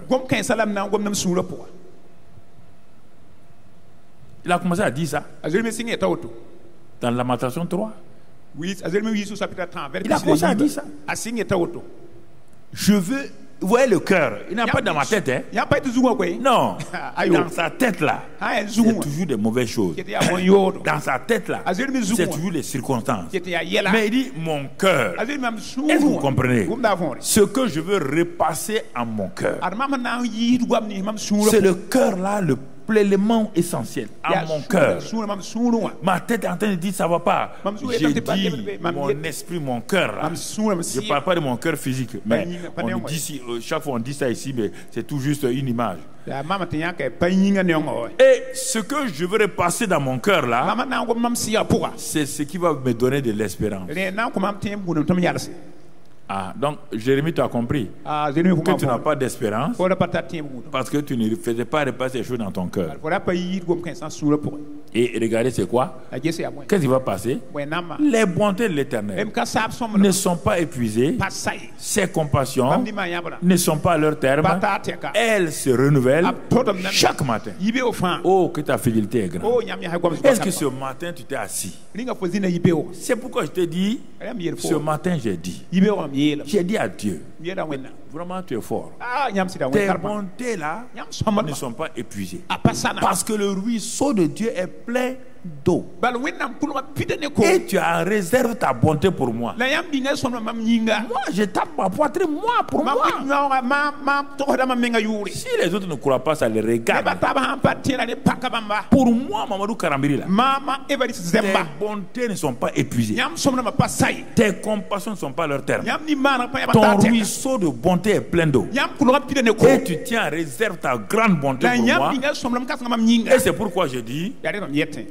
Il a commencé à dire ça. Dans Lamentation 3. Il a commencé à dire ça. Je veux... Vous voyez le cœur, il n'a pas dans ma tête, hein? Non, dans sa tête là, c'est toujours des mauvaises choses. Dans sa tête là, c'est toujours les circonstances. Mais il dit mon cœur. Est-ce que vous comprenez? Ce que je veux repasser en mon cœur, c'est le cœur là, l'élément essentiel à mon cœur. Ma tête est en train de dire ça va pas. J'ai dit mon esprit, mon cœur. Je ne parle pas de mon cœur physique, mais on dit, chaque fois on dit ça ici, mais c'est tout juste une image. Et ce que je veux repasser dans mon cœur là, c'est ce qui va me donner de l'espérance. Ah, donc Jérémie, tu as compris que tu n'as pas d'espérance parce que tu ne faisais pas repasser les choses dans ton cœur. Et regardez, c'est quoi? Qu'est-ce qui va passer? Les bontés de l'Éternel ne sont pas épuisées. Ses compassions ne sont pas à leur terme. Elles se renouvellent chaque matin. Oh, que ta fidélité est grande. Est-ce que ce matin tu t'es assis? C'est pourquoi je te dis, ce matin j'ai dit à Dieu, vraiment tu es fort. Tes bontés là ne sont pas épuisées. Parce que le ruisseau de Dieu est plein d'eau. Et tu as réservé ta bonté pour moi. Moi, je tape ma poitrine, moi, pour moi. Si les autres ne croient pas, ça les regarde. Pour moi, Mamadou Karambiri, tes bontés ne sont pas épuisées. Tes compassions ne sont pas à leur terme. Ton ruisseau de bonté est plein d'eau. Et tu tiens à réserve ta grande bonté pour moi. Et c'est pourquoi je dis,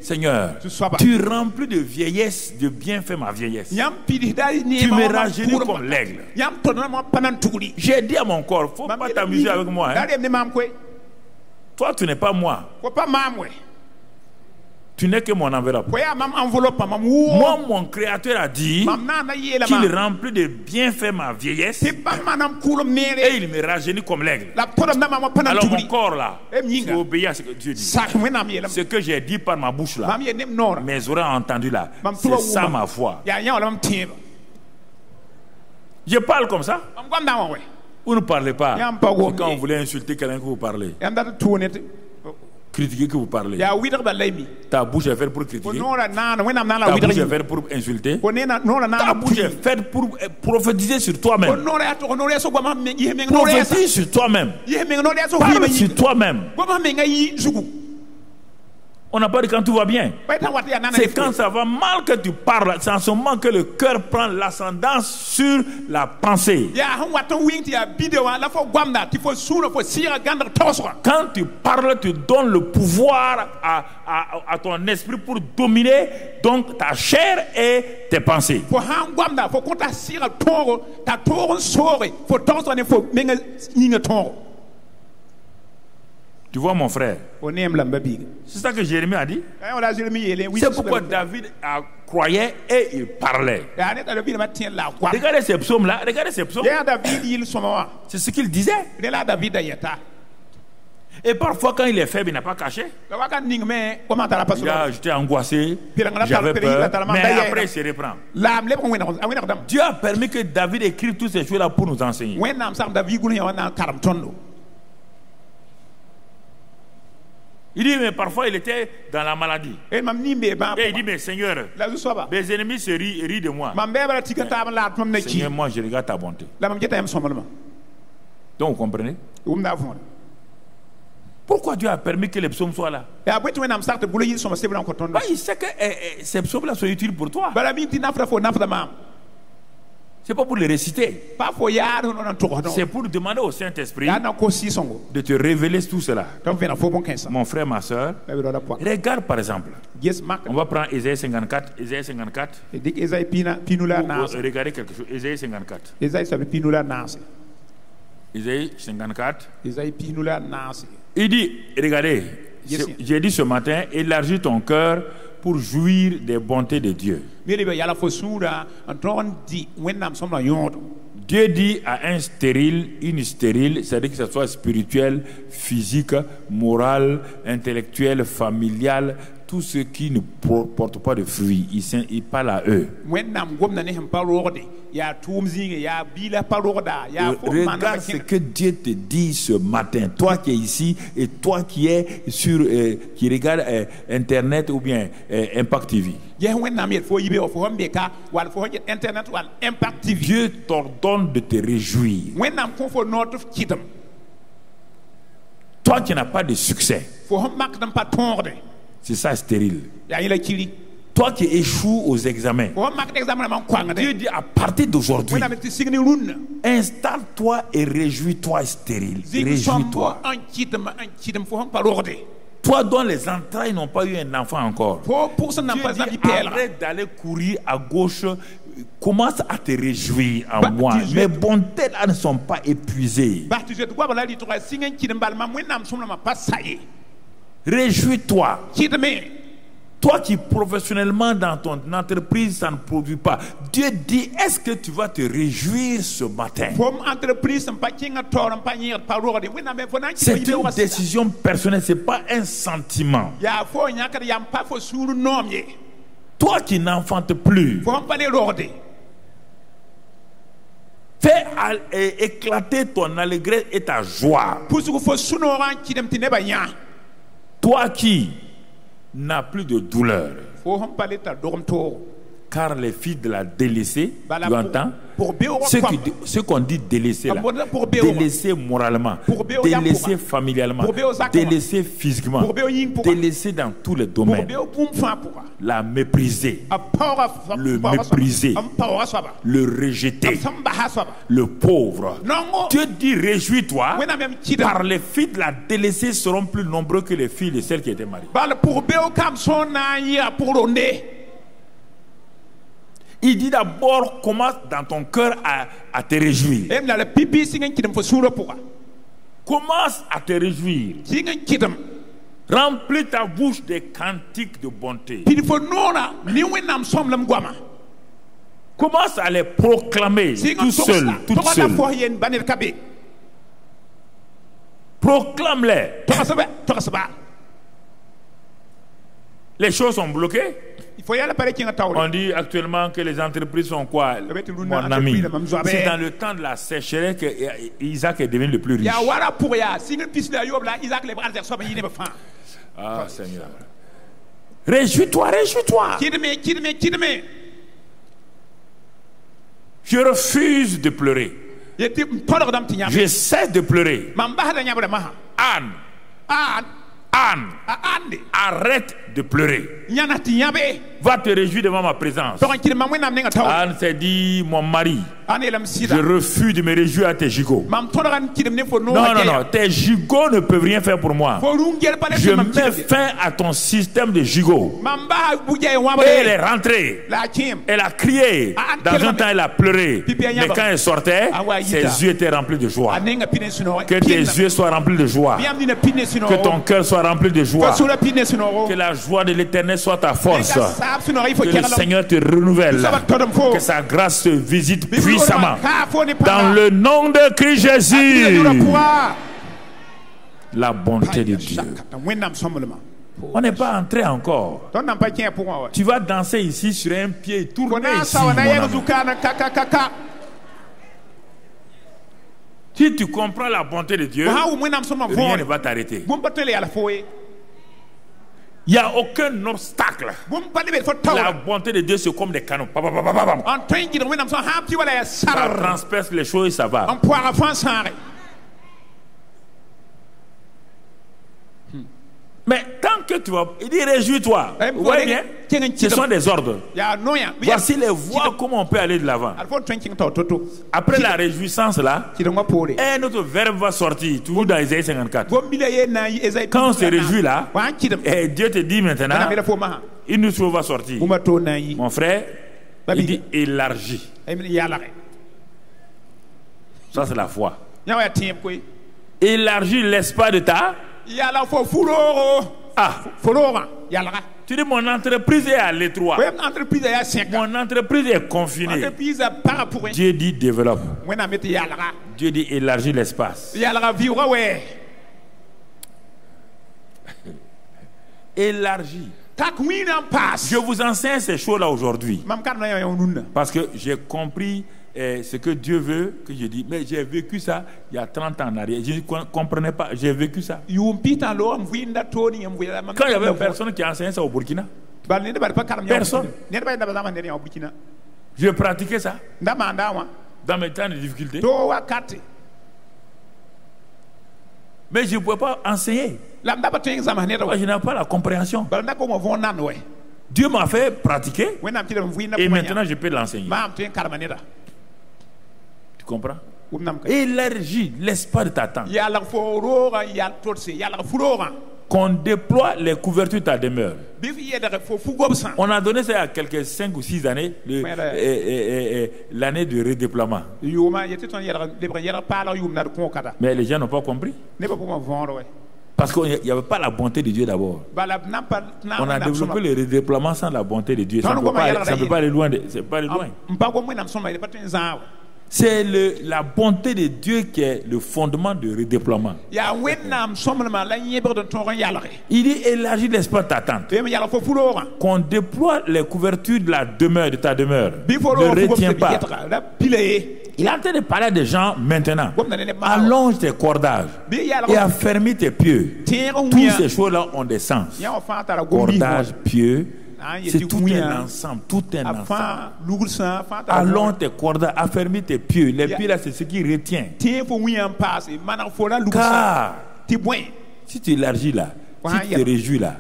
Seigneur, tu remplis de vieillesse, de bienfaits ma vieillesse. Tu me rajeunis comme l'aigle. J'ai dit à mon corps, il ne faut pas t'amuser avec moi. Hein? Toi, tu n'es pas moi. Tu n'es que mon enveloppe. Moi, mon Créateur a dit qu'il remplit de bienfaits ma vieillesse et il me rajeunit comme l'aigle. Alors mon corps là, tu obéis à ce que Dieu dit. Ce que j'ai dit par ma bouche là, mes oreilles ont entendu là, c'est ça ma foi. Je parle comme ça. Vous ne parlez pas. Quand vous voulez insulter quelqu'un que vous parlez. Critiquer que vous parlez. Ta bouche est faite pour critiquer. Ta bouche est faite pour insulter. Ta bouche est faite pour prophétiser sur toi-même. Prophétise sur toi-même. Parle sur toi-même. On n'a pas dit quand tout va bien. C'est quand ça va mal que tu parles. C'est en ce moment que le cœur prend l'ascendance sur la pensée. Quand tu parles, tu donnes le pouvoir à ton esprit pour dominer donc ta chair et tes pensées. Tu vois mon frère, c'est ça que Jérémie a dit. C'est pourquoi David croyait et il parlait. Regardez ces psaumes-là, regardez ces psaumes. C'est ce qu'il disait. Et parfois quand il est faible, il n'a pas caché. J'étais angoissé, j'avais peur, mais après il se reprend. Dieu a permis que David écrive toutes ces choses-là pour nous enseigner. Il dit, mais parfois il était dans la maladie. Et il dit, mais Seigneur, mes ennemis se rient de moi. Seigneur, moi je regarde ta bonté. Donc vous comprenez? Pourquoi Dieu a permis que les psaumes soient là? Il sait que ces psaumes-là sont utiles pour toi. C'est pas pour les réciter. C'est pour demander au Saint-Esprit de te révéler tout cela. Mon frère, ma soeur, regarde par exemple. On va prendre Ésaïe 54. Ésaïe 54. Regardez quelque chose. Ésaïe 54. Ésaïe 54. Il dit, regardez, j'ai dit ce matin, élargis ton cœur pour jouir des bontés de Dieu. Dieu dit à un stérile, une stérile, c'est-à-dire que ce soit spirituel, physique, moral, intellectuel, familial, tout ce qui ne porte pas de fruits, il parle à eux. Regarde ce que Dieu te dit ce matin, toi qui es ici et toi qui es sur, qui regarde Internet ou bien Impact TV. Dieu t'ordonne de te réjouir. Toi qui n'as pas de succès, c'est ça stérile. Toi qui échoues aux examens, Dieu dit à partir d'aujourd'hui, installe-toi et réjouis-toi stérile. Réjouis-toi. Toi dont les entrailles n'ont pas eu un enfant encore, Dieu dit arrête d'aller courir à gauche, commence à te réjouir en moi. Mes bontés là ne sont pas épuisées. Réjouis-toi. Toi qui professionnellement dans ton entreprise ça ne produit pas, Dieu dit est-ce que tu vas te réjouir ce matin? C'est une décision personnelle, c'est pas un sentiment. Toi qui n'enfantes plus, fais éclater ton allégresse et ta joie. Toi qui n'a plus de douleur. Car les filles de la délaissée, tu entends, ce qu'on dit délaissé là, délaissé moralement, délaissé familialement, délaissé physiquement, délaissé dans tous les domaines, la mépriser, le mépriser, le rejeter, le pauvre. Dieu dit réjouis-toi, car les filles de la délaissée seront plus nombreux que les filles de celles qui étaient mariées. Il dit d'abord, commence dans ton cœur à te réjouir. Commence à te réjouir. Remplis ta bouche des cantiques de bonté. Commence à les proclamer tout seul, toute seule. Proclame-les. Les choses sont bloquées. On dit actuellement que les entreprises sont quoi, mon ami? C'est dans le temps de la sécheresse que Isaac est devenu le plus riche. Ah Seigneur. Réjouis-toi, réjouis-toi. Je refuse de pleurer. Je cesse de pleurer. Anne, arrête de pleurer. Va te réjouir devant ma présence. Anne s'est dit, mon mari, je refuse de me réjouir à tes gigots. Non, tes gigots ne peuvent rien faire pour moi. Je mets fin à ton système de gigots. Et elle est rentrée. Elle a crié. Dans un temps, elle a pleuré. Mais quand elle sortait, ses yeux étaient remplis de joie. Que tes yeux soient remplis de joie. Que ton cœur soit rempli de joie. Que la joie de l'Éternel soit ta force. Que le Seigneur te renouvelle. Que sa grâce te visite puissamment. Dans le nom de Christ Jésus. La bonté de Dieu. On n'est pas entré encore. Tu vas danser ici sur un pied et tourner ici. Si tu comprends la bonté de Dieu, rien ne va t'arrêter. Il n'y a aucun obstacle. La bonté de Dieu, c'est comme des canons. Ça transperce les choses et ça va. Mais tant que tu vas... Il dit réjouis-toi. Vous voyez bien? Ce sont des ordres. Voici les voies comment on peut aller de l'avant. Après la réjouissance là, un autre verbe va sortir, toujours dans Isaïe 54. Quand on se réjouit là, et Dieu te dit maintenant, une autre chose va sortir. Mon frère, il dit élargi. Ça c'est la foi. Élargis l'espace de ta... Tu dis mon entreprise est à l'étroit. Mon entreprise est confinée. Dieu dit développe. Dieu dit élargis l'espace. Élargis. Je vous enseigne ces choses-là aujourd'hui. Parce que j'ai compris ce que Dieu veut que je dis. Mais j'ai vécu ça il y a 30 ans en arrière. Je ne comprenais pas. J'ai vécu ça. Quand il y avait personne qui enseignait ça au Burkina. Personne. Je pratiquais ça. Dans mes temps de difficulté. Mais je ne pouvais pas enseigner. Je n'avais pas la compréhension. Dieu m'a fait pratiquer. Et maintenant je peux l'enseigner. Tu comprends? Élargis l'espace de ta tente. Qu'on déploie les couvertures de ta demeure. On a donné ça il y a quelques 5 ou 6 années, l'année de redéploiement. Mais les gens n'ont pas compris. Parce qu'il n'y avait pas la bonté de Dieu d'abord. On a développé le redéploiement sans la bonté de Dieu. Ça ne peut pas aller loin. C'est la bonté de Dieu qui est le fondement du redéploiement. Il dit élargis l'espace de ta tente. Qu'on déploie les couvertures de la demeure, de ta demeure. Ne retiens pas. Il est en train de parler à des gens maintenant. Allonge tes cordages et affermis tes pieux. Toutes ces choses-là ont des sens. Cordage, pieux, c'est tout un ensemble. Tout un ensemble. Allonge tes cordages, affermis tes pieux. Les pieux là, c'est ce qui retient. Car si tu élargis là, si tu te réjouis là,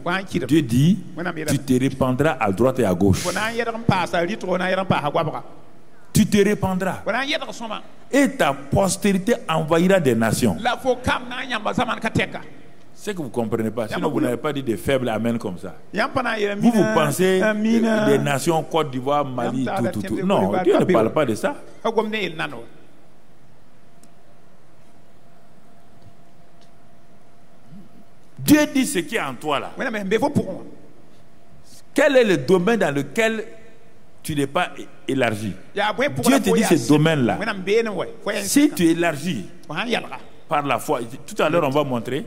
Dieu dit, tu te répandras à droite et à gauche. Tu te répandras. Et ta postérité envahira des nations. C'est que vous ne comprenez pas. Sinon, vous n'avez pas dit des faibles amen comme ça. Vous pensez des nations, Côte d'Ivoire, Mali, tout. Non, Dieu ne parle pas de ça. Dieu dit ce qui est en toi là. Quel est le domaine dans lequel tu n'es pas élargi? Dieu te dit ce domaine-là. Si tu élargis par la foi, tout à l'heure on va montrer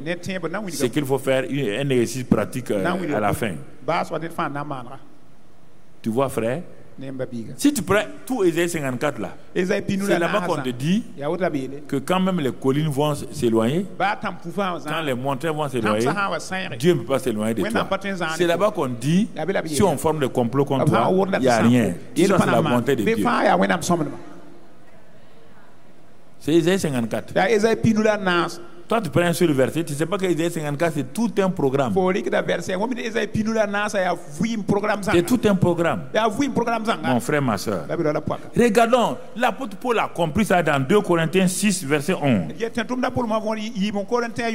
ce qu'il faut faire, un exercice pratique à la fin. Tu vois frère? Si tu prends tout Ésaïe 54 là, c'est là-bas qu'on te dit que quand même les collines vont s'éloigner, quand les montagnes vont s'éloigner, Dieu ne peut pas s'éloigner de toi. C'est là-bas qu'on dit, si on forme le complot contre toi, il n'y a rien. Tout ça, c'est la bonté de Dieu. C'est Ésaïe 54. Toi, tu prends un seul verset, tu ne sais pas que Ésaïe 54, c'est tout un programme. C'est tout un programme. Mon frère, ma soeur. Regardons, l'apôtre Paul a compris ça dans 2 Corinthiens 6, verset 11.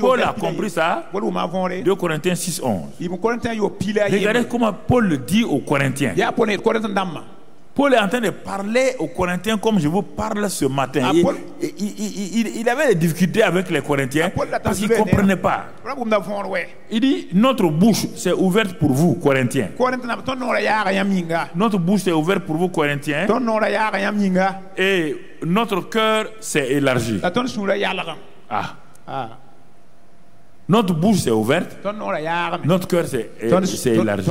Paul a compris ça, 2 Corinthiens 6, 11. Regardez comment Paul le dit aux Corinthiens. Paul est en train de parler aux Corinthiens comme je vous parle ce matin. Il avait des difficultés avec les Corinthiens parce qu'ils ne comprenaient pas. Il dit, notre bouche s'est ouverte pour vous, Corinthiens. Notre bouche s'est ouverte pour vous, Corinthiens. Et notre cœur s'est élargi. Notre bouche s'est ouverte, notre cœur s'est élargi.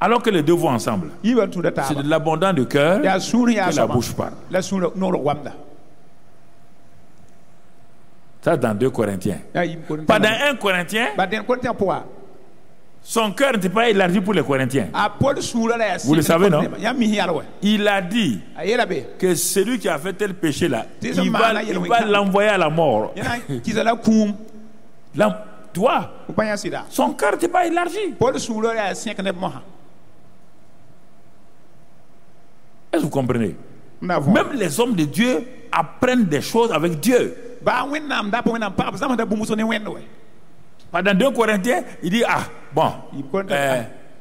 Alors que les deux vont ensemble. C'est de l'abondance du cœur que la bouche parle. Ça dans 2 Corinthiens. Pas dans 1 Corinthien, son cœur n'était pas élargi pour les Corinthiens. Vous le savez, non? Il a dit que celui qui a fait tel péché là, il va l'envoyer à la mort. Toi, son cœur n'était pas élargi. Est-ce que vous comprenez? Même les hommes de Dieu apprennent des choses avec Dieu. Dans 2 Corinthiens, il dit,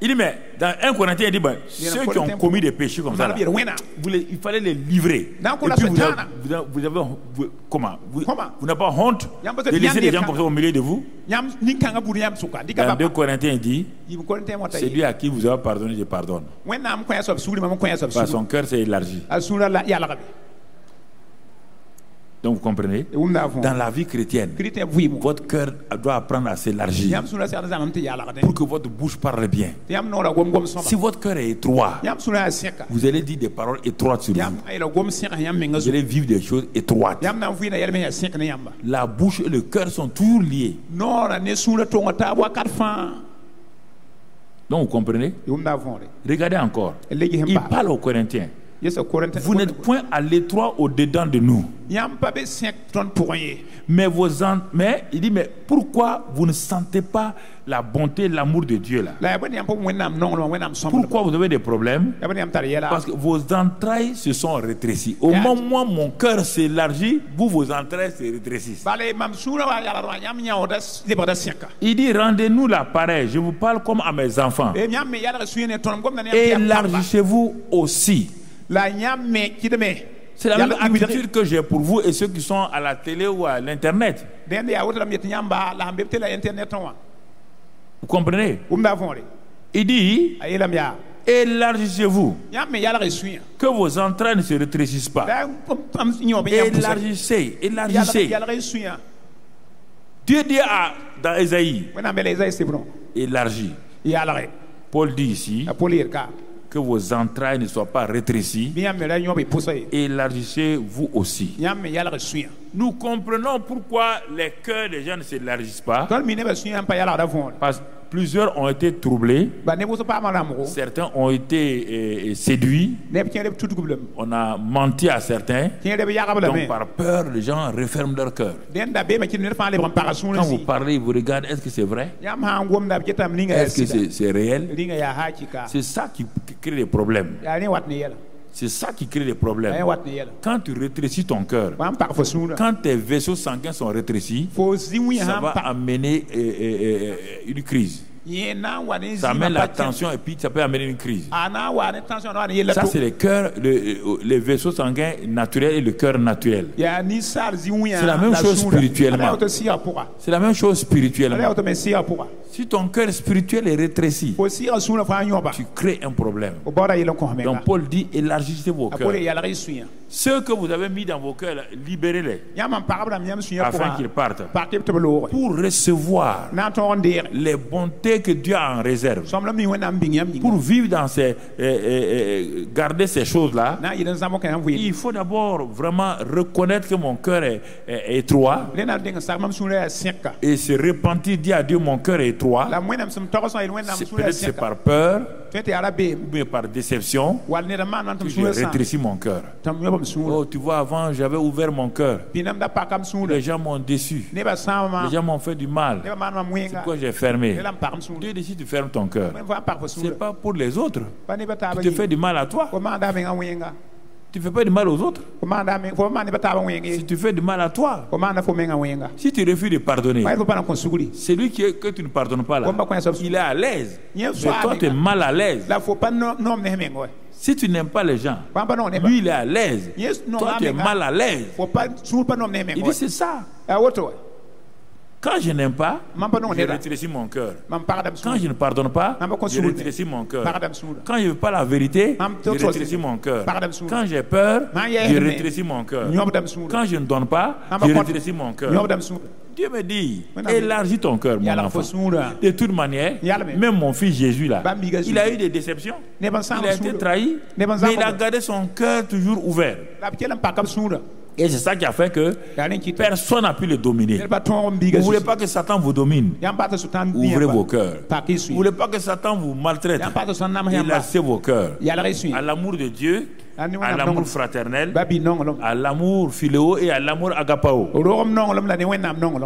il dit, mais dans 1 Corinthiens, il dit, ceux qui ont commis des péchés comme ça, là, il fallait les livrer. Et puis vous n'avez pas honte de laisser des gens comme ça au milieu de vous? Dans 2 Corinthiens, il dit, c'est lui à qui vous avez pardonné, je pardonne. Parce que son cœur s'est élargi. Donc vous comprenez? Dans la vie chrétienne, votre cœur doit apprendre à s'élargir pour que votre bouche parle bien. Si votre cœur est étroit, vous allez dire des paroles étroites sur vous. Vous allez vivre des choses étroites. La bouche et le cœur sont toujours liés. Donc vous comprenez? Regardez encore. Il parle aux Corinthiens. Vous n'êtes point à l'étroit au-dedans de nous. Mais il dit, mais pourquoi vous ne sentez pas la bonté, l'amour de Dieu là? Pourquoi vous avez des problèmes? Parce que vos entrailles se sont rétrécies. Au moment où mon cœur s'élargit, vos entrailles se rétrécissent. Il dit, rendez-nous l'appareil. Je vous parle comme à mes enfants. Élargissez-vous aussi. C'est la même attitude que j'ai pour vous et ceux qui sont à la télé ou à l'internet. Vous comprenez? Il dit, élargissez-vous, que vos entrailles ne se rétrécissent pas. Élargissez. Dieu dit dans Ésaïe, élargis. Paul dit ici, que vos entrailles ne soient pas rétrécies. Élargissez vous aussi. Nous comprenons pourquoi les cœurs des gens ne s'élargissent pas. Parce que plusieurs ont été troublés. Certains ont été séduits. On a menti à certains. Donc par peur, les gens referment leur cœur. Quand vous parlez, vous regardez, est-ce que c'est vrai? Est-ce que c'est réel? C'est ça qui crée des problèmes. C'est ça qui crée des problèmes. Quand tu rétrécis ton cœur, quand tes vaisseaux sanguins sont rétrécis, ça va amener une crise. Ça amène la tension et puis ça peut amener une crise. Ça, c'est les cœurs, les vaisseaux sanguins naturels et le cœur naturel. C'est la même chose spirituellement. C'est la même chose spirituellement. Si ton cœur spirituel est rétréci, tu crées un problème. Donc Paul dit, élargissez vos cœurs. Ceux que vous avez mis dans vos cœurs, libérez-les afin qu'ils partent pour recevoir les bontés que Dieu a en réserve, pour vivre dans ces garder ces choses-là. Il faut d'abord vraiment reconnaître que mon cœur est étroit et se repentir, dire à Dieu, mon cœur est étroit. Peut-être c'est par peur ou bien par déception que j'ai rétréci mon cœur. Oh, tu vois, avant j'avais ouvert mon cœur. Les gens m'ont déçu. Les gens m'ont fait du mal. C'est pourquoi j'ai fermé. Dieu décide de fermer ton cœur. C'est pas pour les autres. Tu te fais du mal à toi. Tu ne fais pas du mal aux autres. Si tu fais du mal à toi, si tu refuses de pardonner, c'est lui que tu ne pardonnes pas là, il est à l'aise. Mais toi, tu es mal à l'aise. Si tu n'aimes pas les gens, lui il est à l'aise. Toi, tu es mal à l'aise. Il dit c'est ça. Quand je n'aime pas, je rétrécis mon cœur. Quand je ne pardonne pas, je rétrécis mon cœur. Quand je ne veux pas la vérité, je rétrécis mon cœur. Quand j'ai peur, je rétrécis mon cœur. Quand je ne donne pas, je rétrécis mon cœur. Dieu me dit, élargis ton cœur, mon enfant. De toute manière, même mon fils Jésus là, il a eu des déceptions. Il a été trahi, mais il a gardé son cœur toujours ouvert. Et c'est ça qui a fait que personne n'a pu le dominer. Vous ne voulez pas que Satan vous domine? Ouvrez vos cœurs. Vous ne voulez pas que Satan vous maltraite? Élargissez vos cœurs à l'amour de Dieu, à l'amour fraternel, à l'amour philéo et à l'amour agapao.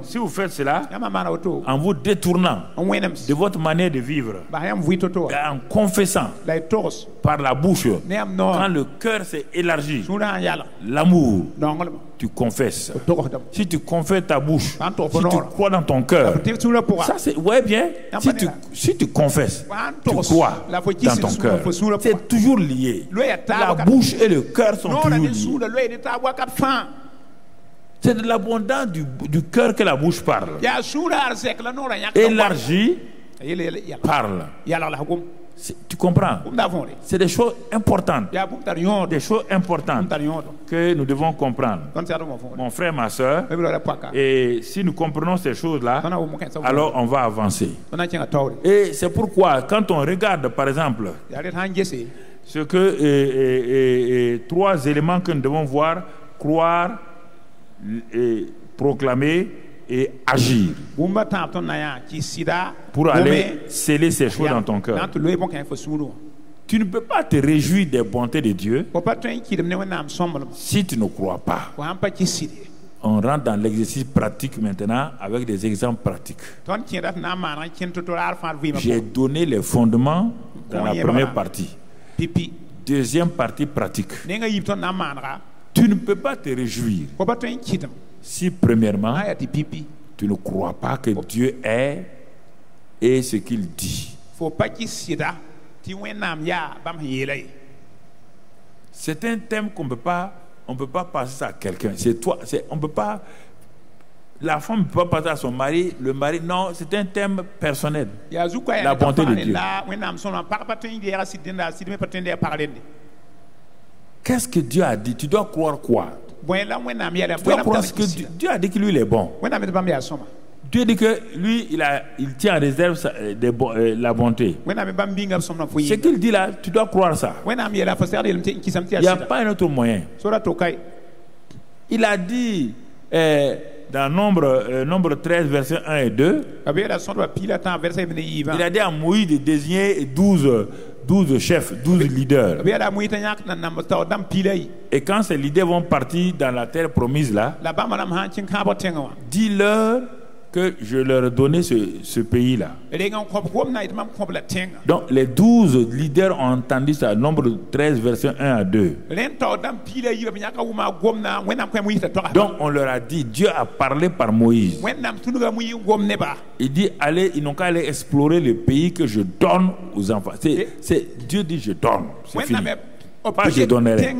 Si vous faites cela, en vous détournant de votre manière de vivre, en confessant par la bouche, quand le cœur s'est élargi, l'amour, tu confesses. Si tu confesses ta bouche, si tu crois dans ton cœur, ça c'est, ouais bien, si tu confesses, tu crois dans ton cœur, c'est toujours lié. La bouche et le cœur sont toujours liés. C'est de l'abondance du cœur que la bouche parle. Élargie, parle. Tu comprends? C'est des choses importantes. Des choses importantes que nous devons comprendre. Mon frère, ma soeur, et si nous comprenons ces choses-là, alors on va avancer. Et c'est pourquoi, quand on regarde, par exemple, ce que trois éléments que nous devons voir: croire, proclamer et agir, pour aller sceller ces choses dans ton cœur. Tu ne peux pas te réjouir des bontés de Dieu si tu ne crois pas. On rentre dans l'exercice pratique maintenant avec des exemples pratiques. J'ai donné les fondements dans la première partie. Deuxième partie pratique. Tu ne peux pas te réjouir si premièrement tu ne crois pas que Dieu est et ce qu'il dit. C'est un thème qu'on peut pas passer à quelqu'un. C'est toi, on peut pas. La femme ne peut pas passer à son mari, le mari, non, c'est un thème personnel. La bonté de Dieu. Qu'est-ce que Dieu a dit? Tu dois croire quoi? Tu dois croire ce que Dieu a dit, que lui il est bon. Dieu dit que lui, il tient en réserve la bonté. Ce qu'il dit là, tu dois croire ça. Il n'y a pas un autre moyen. Il a dit dans Nombre 13, versets 1 et 2, il a dit à Moïse de désigner 12 chefs, 12 leaders. Et quand ces leaders vont partir dans la terre promise là, dis-leur que je leur ai donné ce pays-là. Donc les 12 leaders ont entendu ça, Nombre 13, versets 1 à 2. Donc on leur a dit, Dieu a parlé par Moïse. Il dit, allez, ils n'ont qu'à aller explorer le pays que je donne aux enfants. Dieu dit, je donne. C'est fini. Pas je donnerai.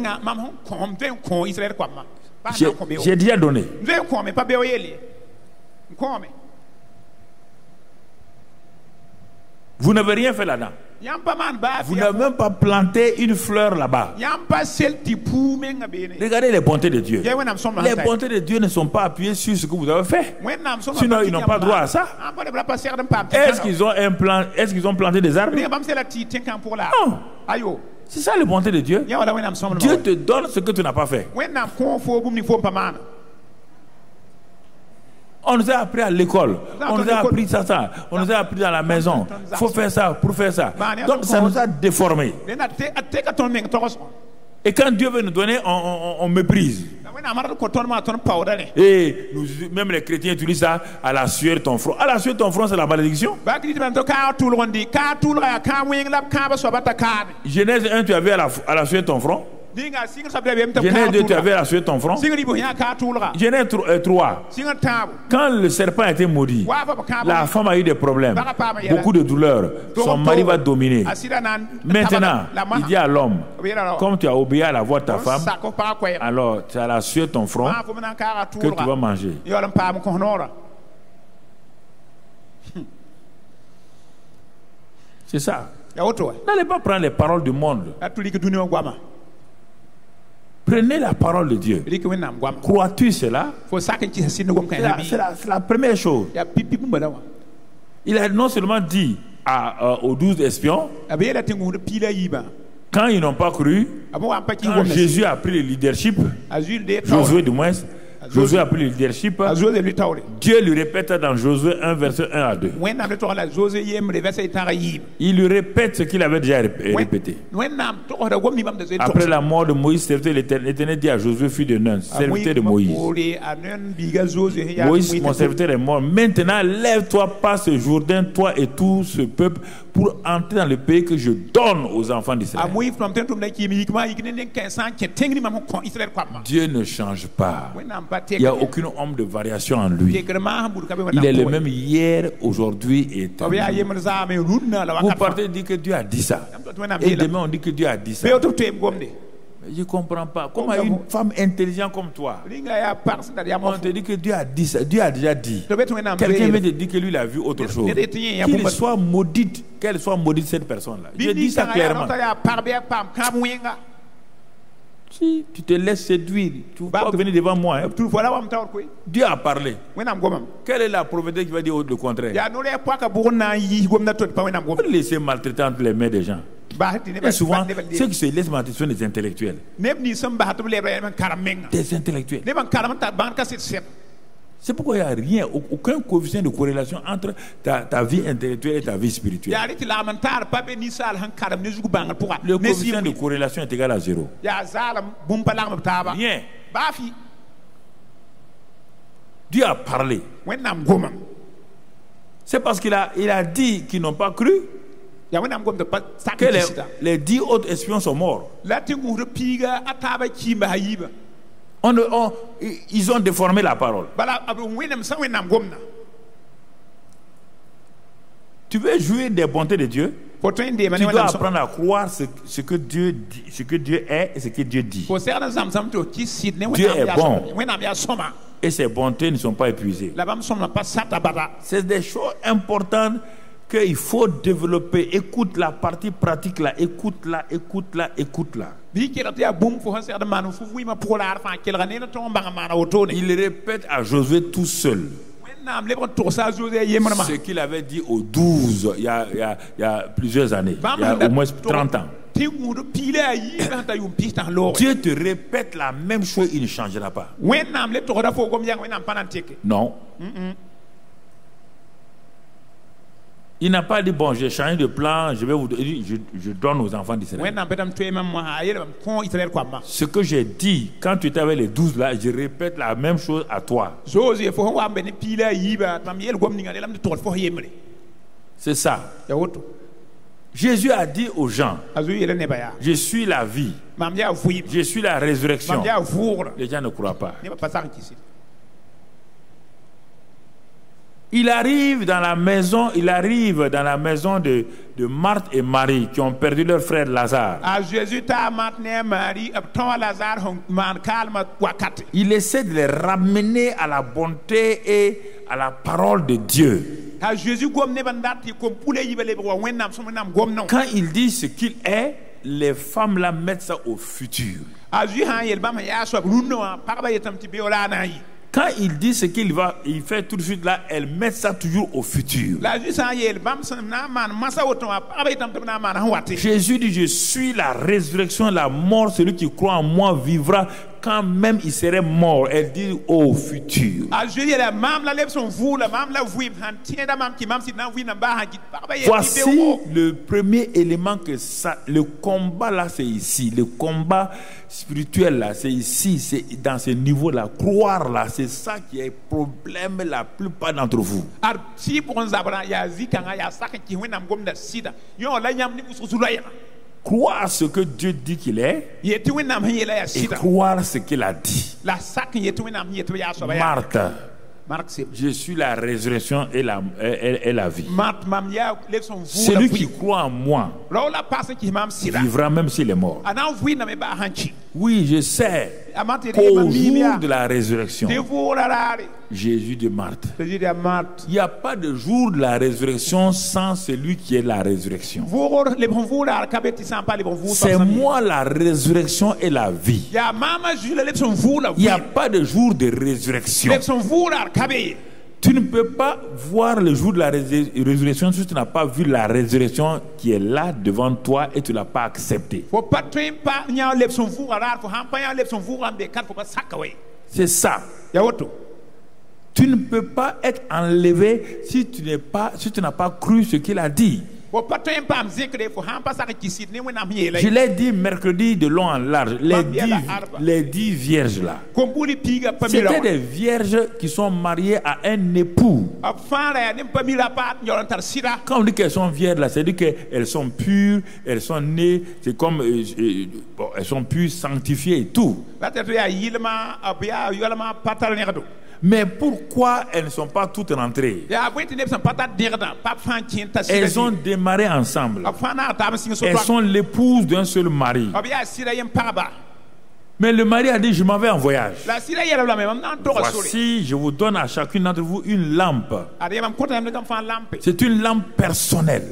J'ai déjà donné. Vous n'avez rien fait là-dedans. Vous n'avez même pas planté une fleur là-bas. Regardez les bontés de Dieu. Les bontés de Dieu ne sont pas appuyées sur ce que vous avez fait. Sinon, ils n'ont pas droit à ça. Est-ce qu'ils ont planté des arbres? Non. C'est ça la bonté de Dieu. Dieu te donne ce que tu n'as pas fait. On nous a appris à l'école, on nous a appris ça, on nous a appris dans la maison. Il faut faire ça pour faire ça. Donc ça nous a déformés. Et quand Dieu veut nous donner, on méprise. Et même les chrétiens utilisent ça à la sueur de ton front. À la sueur de ton front, c'est la malédiction. Genèse 1, tu avais à la sueur de ton front. Genèse 2, tu avais à la sueur de ton front. Genèse 3, quand le serpent a été maudit, la femme a eu des problèmes, beaucoup de douleurs. Son mari va dominer. Maintenant, il dit à l'homme, comme tu as obéi à la voix de ta femme, alors c'est à la sueur de ton front que tu vas manger. C'est ça. N'allez pas prendre les paroles du monde. Prenez la parole de Dieu. Crois-tu cela? C'est la première chose. Il a non seulement dit aux 12 espions, quand ils n'ont pas cru, quand Jésus a pris le leadership, Josué du moins, Josué a pris le leadership. Dieu lui répète dans Josué 1, verset 1 à 2. Il lui répète ce qu'il avait déjà répété. Après la mort de Moïse, l'Éternel dit à Josué, fils de Nun, serviteur de Moïse, Moïse, mon serviteur est mort. Maintenant, lève-toi, passe ce Jourdain, toi et tout ce peuple, pour entrer dans le pays que je donne aux enfants d'Israël. Dieu ne change pas. Il n'y a aucun homme de variation en lui. Il est le même hier, aujourd'hui et éternellement. Vous partez dire que Dieu a dit ça. Et demain on dit que Dieu a dit ça. Je ne comprends pas. Comment une femme intelligente comme toi, on te dit que Dieu a dit ça. Dieu a déjà dit. Quelqu'un vient te dire que lui il a vu autre chose. Qu'il soit maudite, qu'elle soit maudite cette personne-là. Je dis ça clairement. Si tu te laisses séduire, tu ne vas pas venir devant moi. Hein. Dieu a parlé. Quelle est la prophète qui va dire le contraire? Vous laissez maltraiter entre les mains des gens. Et souvent, ceux qui se laissent maltraiter sont des intellectuels. Des intellectuels. C'est pourquoi il n'y a rien, aucun coefficient de corrélation entre ta vie intellectuelle et ta vie spirituelle. Le coefficient de corrélation est égal à 0. Rien. Dieu a parlé. C'est parce qu'il a dit qu'ils n'ont pas cru que les 10 autres espions sont morts. Ils ont déformé la parole. Tu veux jouir des bontés de Dieu? Tu dois apprendre à croire ce que Dieu dit, ce que Dieu est et ce que Dieu dit. Dieu est bon. Et ses bontés ne sont pas épuisées. C'est des choses importantes qu'il faut développer. Écoute la partie pratique là, écoute-la. Il répète à Josué tout seul. ce qu'il avait dit aux 12 il y a plusieurs années, il y a au moins 30 ans. Dieu te répète la même chose, il ne changera pas. Non. Il n'a pas dit, bon, j'ai changé de plan, je donne aux enfants d'Israël. Ce que j'ai dit, quand tu étais avec les 12 là, je répète la même chose à toi. C'est ça. Jésus a dit aux gens, je suis la vie, je suis la résurrection. Les gens ne croient pas. Il arrive dans la maison de Marthe et Marie qui ont perdu leur frère Lazare. Il essaie de les ramener à la bonté et à la parole de Dieu. Quand il dit ce qu'il est, les femmes là mettent ça au futur. Quand il dit ce qu'il va, il fait tout de suite là, elles mettent ça toujours au futur. Jésus dit, je suis la résurrection, la mort, celui qui croit en moi vivra quand même il serait mort. Elle dit au futur. Voici le premier élément que ça, le combat là c'est ici, le combat spirituel là c'est ici, c'est dans ce niveau là, croire là, c'est ça qui est problème la plupart d'entre vous. Croire ce que Dieu dit qu'il est et croire ce qu'il a dit. Marthe, je suis la résurrection et la vie. Celui qui croit en moi vivra même s'il est mort. Oui, je sais qu'au jour de la résurrection, Jésus de Marthe, il n'y a pas de jour de la résurrection sans celui qui est la résurrection. C'est moi la résurrection et la vie. Il n'y a pas de jour de résurrection. Tu ne peux pas voir le jour de la résurrection si tu n'as pas vu la résurrection qui est là devant toi et tu ne l'as pas acceptée. C'est ça. Tu ne peux pas être enlevé si tu n'as pas cru ce qu'il a dit. Je l'ai dit mercredi de long en large. Les 10 vierges là, c'était des vierges qui sont mariées à un époux. Quand on dit qu'elles sont vierges là, c'est-à-dire qu'elles sont pures, elles sont nées, c'est comme elles sont pures, sanctifiées et tout. Mais pourquoi elles ne sont pas toutes rentrées? Elles ont démarré ensemble. Elles sont l'épouse d'un seul mari. Mais le mari a dit, je m'en vais en voyage. Voici, je vous donne à chacune d'entre vous une lampe. C'est une lampe personnelle.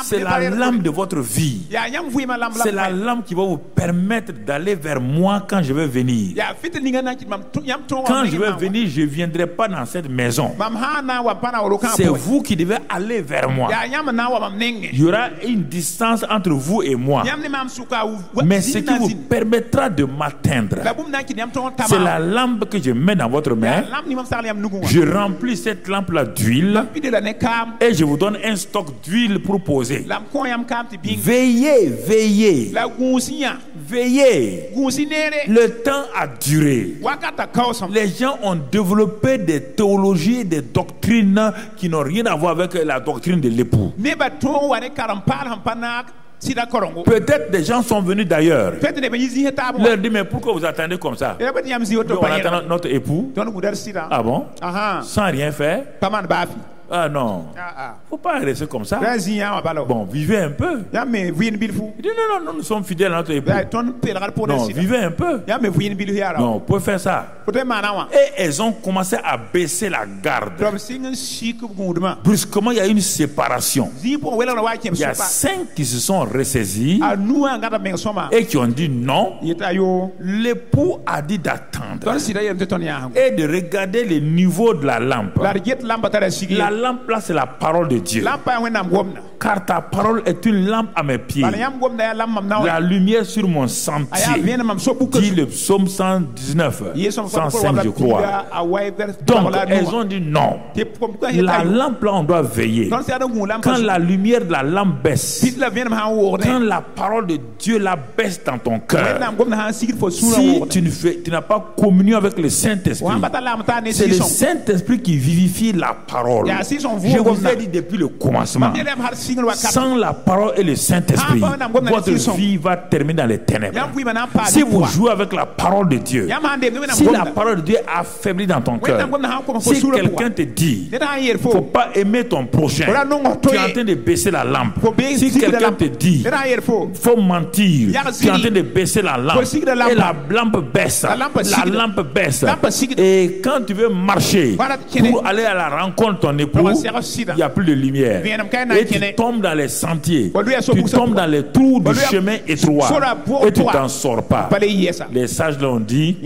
C'est la lampe de votre vie. C'est la lampe qui va vous permettre d'aller vers moi quand je vais venir. Quand je vais venir, je ne viendrai pas dans cette maison. C'est vous qui devez aller vers moi. Il y aura une distance entre vous et moi. Mais ce qui vous permettra de m'atteindre, c'est la lampe que je mets dans votre main. Je remplis cette lampe là d'huile et je vous donne un stock d'huile pour poser. Veillez, veillez, veillez. Le temps a duré. Les gens ont développé des théologies, des doctrines qui n'ont rien à voir avec la doctrine de l'époux. Peut-être des gens sont venus d'ailleurs. Leur dit, mais pourquoi vous attendez comme ça? On attend notre époux. Ah bon? Sans rien faire. Ah non. Faut pas rester comme ça. Bon, vivez un peu. Il dit non, nous sommes fidèles à notre époux. Non, vivez un peu. Non, vous pouvez faire ça. Et elles ont commencé à baisser la garde. Brusquement, il y a une séparation. Il y a 5 qui se sont ressaisis et qui ont dit non. L'époux a dit d'attendre et de regarder le niveau de la lampe. La lampe là, c'est la parole de Dieu. Car ta parole est une lampe à mes pieds, la lumière sur mon sentier. Dit le psaume 119, 105 je crois. Donc elles ont dit non. La lampe là, on doit veiller. Quand la lumière de la lampe baisse, quand la parole de Dieu la baisse dans ton cœur, si tu n'as pas communion avec le Saint-Esprit, c'est le Saint-Esprit qui vivifie la parole. Je vous ai dit depuis le commencement, sans la parole et le Saint-Esprit, votre vie va terminer dans les ténèbres. Si vous jouez avec la parole de Dieu, si la parole de Dieu affaiblit dans ton cœur, si quelqu'un te dit il ne faut pas aimer ton prochain, tu es en train de baisser la lampe. Si quelqu'un te dit il faut mentir, tu es en train de baisser la lampe. Et la lampe baisse. La lampe baisse. Et quand tu veux marcher pour aller à la rencontre de ton époux, il n'y a plus de lumière. Et tu tombes dans les sentiers, tu tombes dans les trous du chemin étroit et tu t'en sors pas. Les sages l'ont dit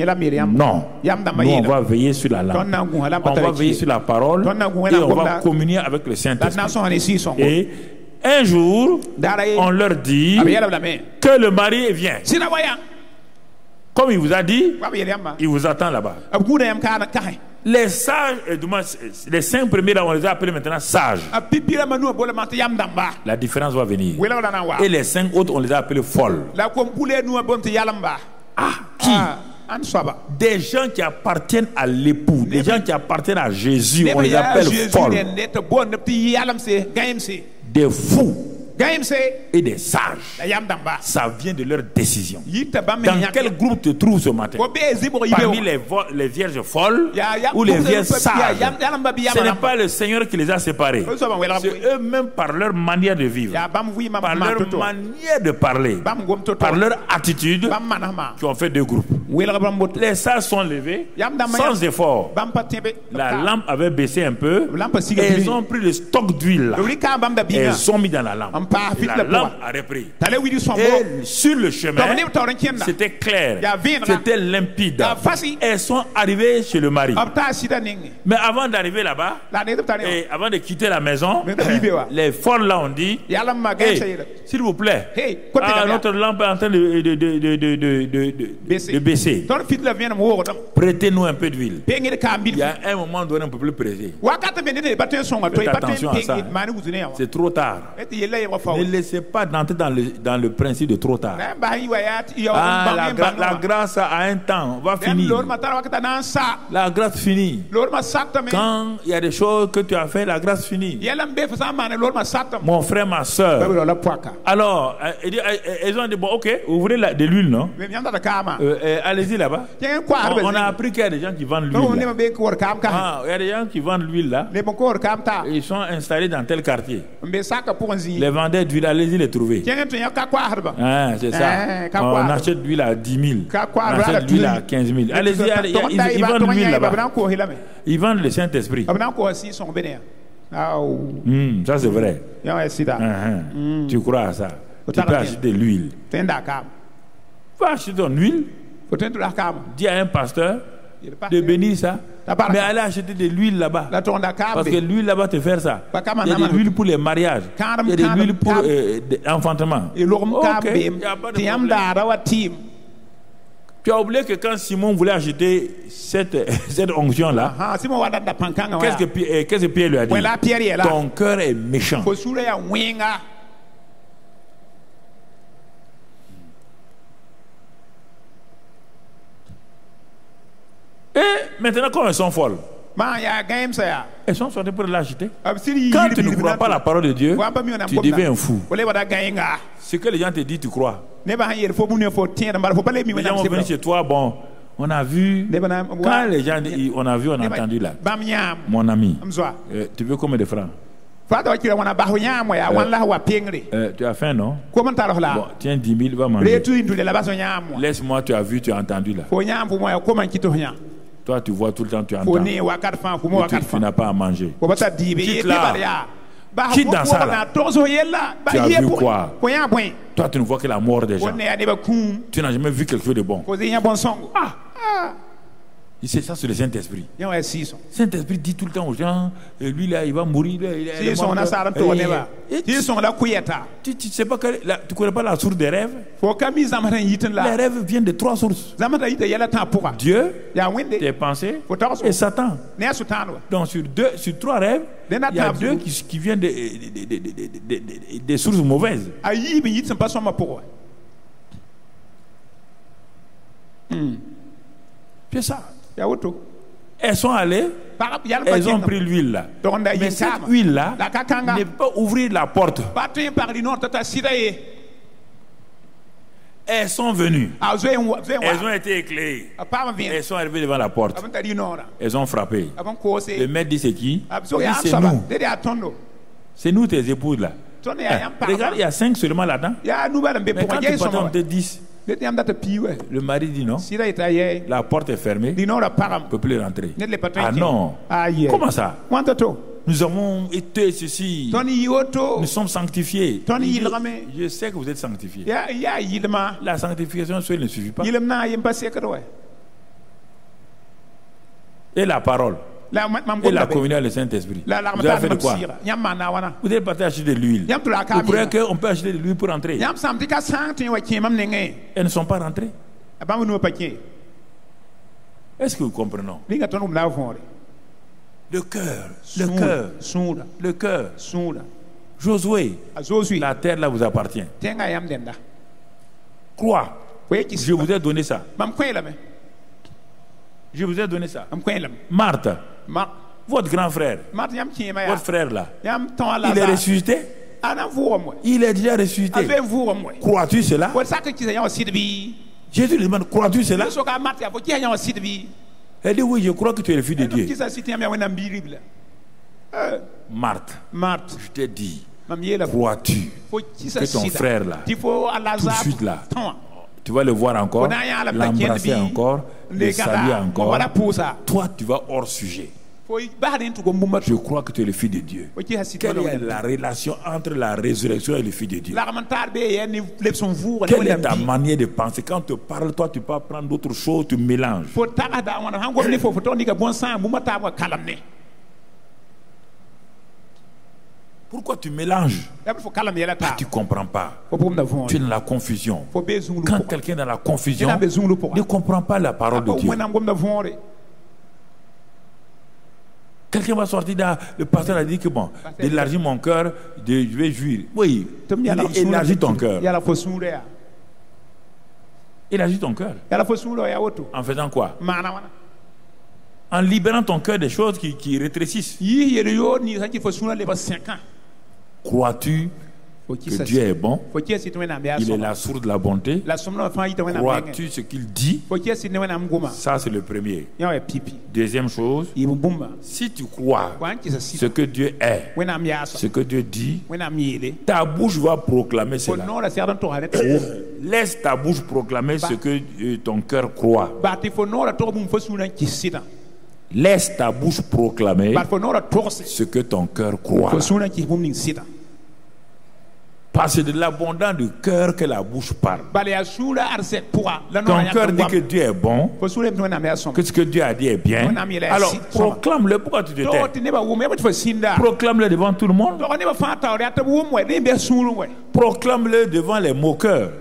non, nous on va veiller sur la lampe, on va veiller sur la parole et on va communier avec le Saint-Esprit. Et un jour on leur dit que le mari vient. Comme il vous a dit, il vous attend là-bas. Les sages, les 5 premiers là, on les a appelés maintenant sages. La différence va venir. Et les 5 autres, on les a appelés folles. Qui? Des gens qui appartiennent à l'époux, des gens qui appartiennent à Jésus, on les appelle folles. Des fous et des sages. Ça vient de leur décision. Dans quel groupe te trouves ce matin? Parmi les vierges folles ou les vierges sages? Ce n'est pas le Seigneur qui les a séparés. C'est eux-mêmes par leur manière de vivre, par leur manière de parler, par leur attitude, qui ont fait 2 groupes. Les sages sont levés sans effort. La lampe avait baissé un peu et ils ont pris le stock d'huile et ils ont mis dans la lampe. Et la lampe a repris. Et sur le chemin, c'était clair, c'était limpide. Elles sont arrivées chez le mari. Mais avant d'arriver là-bas, et avant de quitter la maison, les folles là ont dit hey, s'il vous plaît, notre lampe est en train de baisser. Prêtez-nous un peu d'huile. Il y a un moment donné, on ne peut plus prêter. Faites attention à ça. C'est trop tard. Ne laissez pas d'entrer dans le principe de trop tard. La grâce a un temps, va finir. La grâce finit. Quand il y a des choses que tu as fait, la grâce finit. Mon frère, ma soeur. Alors, ils ont dit, bon, ok, vous voulez de l'huile, non? Allez-y là-bas. On a appris qu'il y a des gens qui vendent l'huile. Il y a des gens qui vendent l'huile là. Ils sont installés dans tel quartier. Les vendeurs d'huile, allez-y les trouver. C'est ça. On achète de l'huile à 10 000. On achète de l'huile à 15 000. Allez-y, ils vendent l'huile là-bas. Ils vendent le Saint-Esprit. Ça c'est vrai. Tu crois à ça? Tu peux acheter de l'huile. Va acheter ton huile. Dis à un pasteur de bénir ça. Mais allez acheter de l'huile là-bas. Parce que l'huile là-bas te fait ça. Il y a de l'huile pour les mariages. Il y a de l'huile pour l'enfantement. Tu as oublié que quand Simon voulait acheter cette onction-là, qu'est-ce que Pierre lui a dit? Ton cœur est méchant. Et maintenant, quand elles sont folles, elles sont sorties pour l'acheter. Quand tu ne crois pas la parole de Dieu, tu deviens un fou. Ce que les gens te disent, tu crois. Les gens vont venir chez toi, bon, On a vu, quand les gens disent on a vu, on a entendu là. Mon ami, tu veux combien de francs? Tu as faim, non? Bon, tiens 10 000, va manger. Laisse-moi, tu as vu, tu as entendu là. Toi, tu vois tout le temps, tu entends. Tu n'as pas à manger. Quitte là. Quitte dans ça là. Tu as vu quoi? Toi, tu ne vois que la mort des gens. Tu n'as jamais vu quelque chose de bon. C'est ça, c'est le Saint-Esprit. Saint-Esprit dit tout le temps aux gens, lui là, il va mourir. Tu ne sais pas que tu connais pas la source des rêves. Les rêves viennent de 3 sources. Dieu, tes pensées et Satan. Donc sur 3 rêves, il y a 2 qui viennent des sources mauvaises. C'est ça. Elles sont allées, elles ont pris l'huile là. Mais cette huile là ne peut pas ouvrir la porte. Elles sont venues. Elles ont été éclairées. Elles sont arrivées devant la porte. Elles ont frappé. Le maître dit c'est qui? Il dit c'est nous. C'est nous tes épouses là. Regarde, il y a 5 seulement là-dedans. Mais quand tu partais, on te 10. Le mari dit non. La porte est fermée. On ne peut plus rentrer. Ah non. Comment ça? Nous avons été ceci. Nous sommes sanctifiés. Je sais que vous êtes sanctifiés. La sanctification seule ne suffit pas. Et la parole. Et la communion avec le Saint-Esprit. Vous avez fait de quoi? Vous êtes parti acheter de l'huile. Vous croyez qu'on peut acheter de l'huile pour rentrer? Elles ne sont pas rentrées. Est-ce que vous comprenez? Le cœur. Josué, la terre là vous appartient. Crois. Je vous ai donné ça. Je vous ai donné ça. Marthe, votre grand frère, votre frère là, il est ressuscité. Il est déjà ressuscité. Crois-tu cela? Jésus lui demande, crois-tu cela? Elle dit oui, je crois que tu es le fils de Dieu. Marthe, je t'ai dit, crois-tu que ton frère là, tout de suite là, tu vas le voir encore, l'embrasser encore, le saluer encore. Toi, tu vas hors sujet. Je crois que tu es le fils de Dieu. Quelle est la relation entre la résurrection et le fils de Dieu? Quelle est ta manière de penser? Quand tu parles, toi, tu peux prendre d'autres choses, tu mélanges. Pourquoi tu mélanges? Tu ne comprends pas. Tu es dans la confusion. Quand quelqu'un est dans la confusion, ne comprend pas la parole de Dieu. Quelqu'un va sortir là, le pasteur a dit que bon, d'élargir mon cœur, je vais jouir. Oui, élargis ton cœur. Élargis ton cœur. En faisant quoi? En libérant ton cœur des choses qui rétrécissent. Crois-tu que Dieu est bon? Il est la source de la bonté. Crois-tu ce qu'il dit? Ça, c'est le premier. Deuxième chose, si tu crois ce que Dieu est, ce que Dieu dit, ta bouche va proclamer cela. Laisse ta bouche proclamer ce que ton cœur croit. Laisse ta bouche proclamer ce que ton cœur croit. Parce que de l'abondance du cœur que la bouche parle. Ton cœur dit que Dieu est bon, que ce que Dieu a dit est bien. Alors proclame-le. Pourquoi tu te tais? Proclame-le devant tout le monde. Proclame-le devant les moqueurs.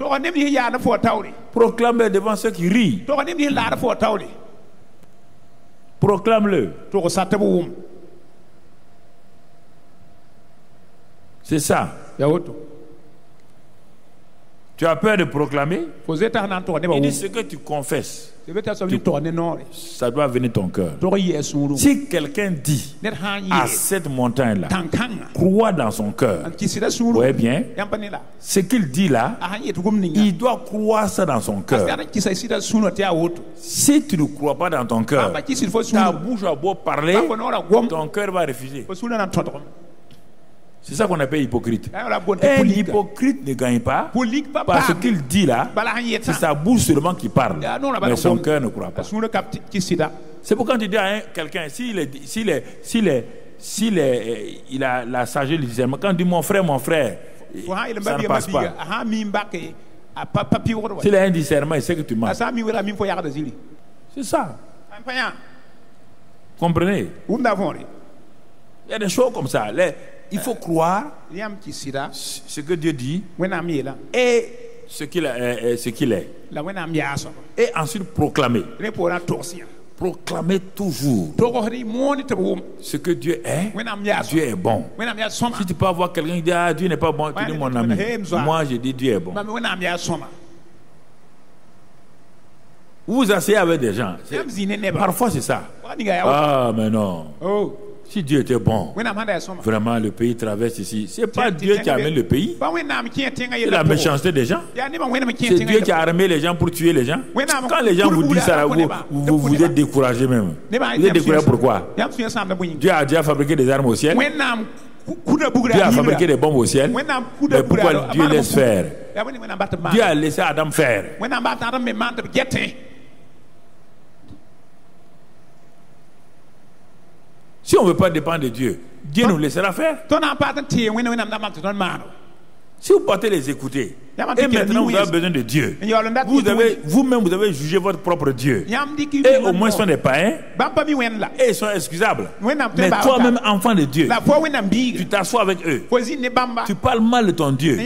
Proclame-le devant ceux qui rient. Proclame-le. C'est ça. Tu as peur de proclamer? Il dit ce que tu confesses, ça doit venir de ton cœur. Si quelqu'un dit à cette montagne-là, crois dans son cœur, vous voyez bien, ce qu'il dit là, il doit croire ça dans son cœur. Si tu ne crois pas dans ton cœur, ta bouche a beau parler, ton cœur va refuser. C'est ça qu'on appelle hypocrite. Et l'hypocrite ne gagne pas parce qu'il dit là, c'est sa bouche seulement qui parle, mais son cœur ne croit pas. C'est pourquoi tu dis à quelqu'un, il a la sagesse du discernement, quand tu dis mon frère, ça ne passe pas. S'il a un discernement, il sait que tu mens. C'est ça. Comprenez? Il y a des choses comme ça. Il faut croire ce que Dieu dit et ce qu'il est. Et ensuite proclamer. Proclamer toujours ce que Dieu est. Dieu est bon. Si tu peux avoir quelqu'un qui dit Dieu n'est pas bon, tu dis mon ami. Moi je dis Dieu est bon. Vous vous asseyez avec des gens. Parfois c'est ça. Ah mais non. Si Dieu était bon, vraiment le pays traverse ici. C'est pas Dieu qui amène le pays. C'est la méchanceté des gens. C'est Dieu qui a armé les gens pour tuer les gens. Quand les gens vous disent ça, vous êtes découragés même. Vous êtes découragés pourquoi? Dieu a déjà fabriqué des armes au ciel. Dieu a fabriqué des bombes au ciel. Mais pourquoi Dieu laisse faire? Dieu a laissé Adam faire. Si on ne veut pas dépendre de Dieu, Dieu nous laissera faire. Si vous partez les écouter, et maintenant vous avez besoin de Dieu, vous-même vous avez jugé votre propre Dieu. Et au moins ils sont des païens, et ils sont excusables. Mais toi-même, enfant de Dieu, tu t'assois avec eux, tu parles mal de ton Dieu, et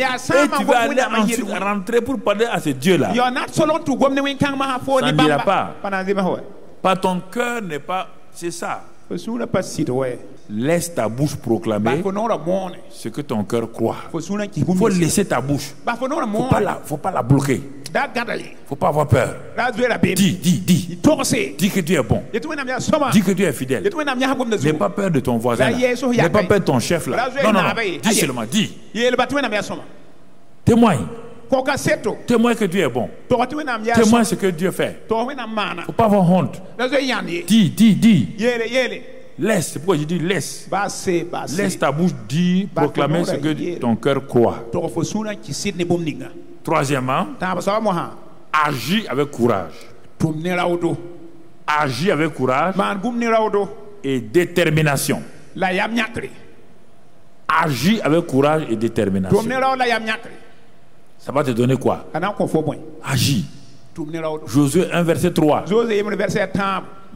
tu vas aller ensuite rentrer pour parler à ce Dieu-là. Ça ne dira pas. Pas ton cœur n'est pas... C'est ça. Laisse ta bouche proclamer ce que ton cœur croit. Il faut laisser ta bouche. Faut pas la bloquer. Faut pas avoir peur. Dis que Dieu est bon. Dis que Dieu est fidèle. N'aie pas peur de ton voisin. N'aie pas peur de ton chef là. Non. Dis seulement, dis. Témoigne. Témoigne que Dieu est bon. Témoigne ce que Dieu fait. Faut pas avoir honte. Dis. Laisse, c'est pourquoi je dis laisse. Laisse ta bouche dire, proclamer ce que ton cœur croit. Troisièmement, agis avec courage. Agis avec courage et détermination. Agis avec courage et détermination. Ça va te donner quoi? Agis. Josué 1 verset 3.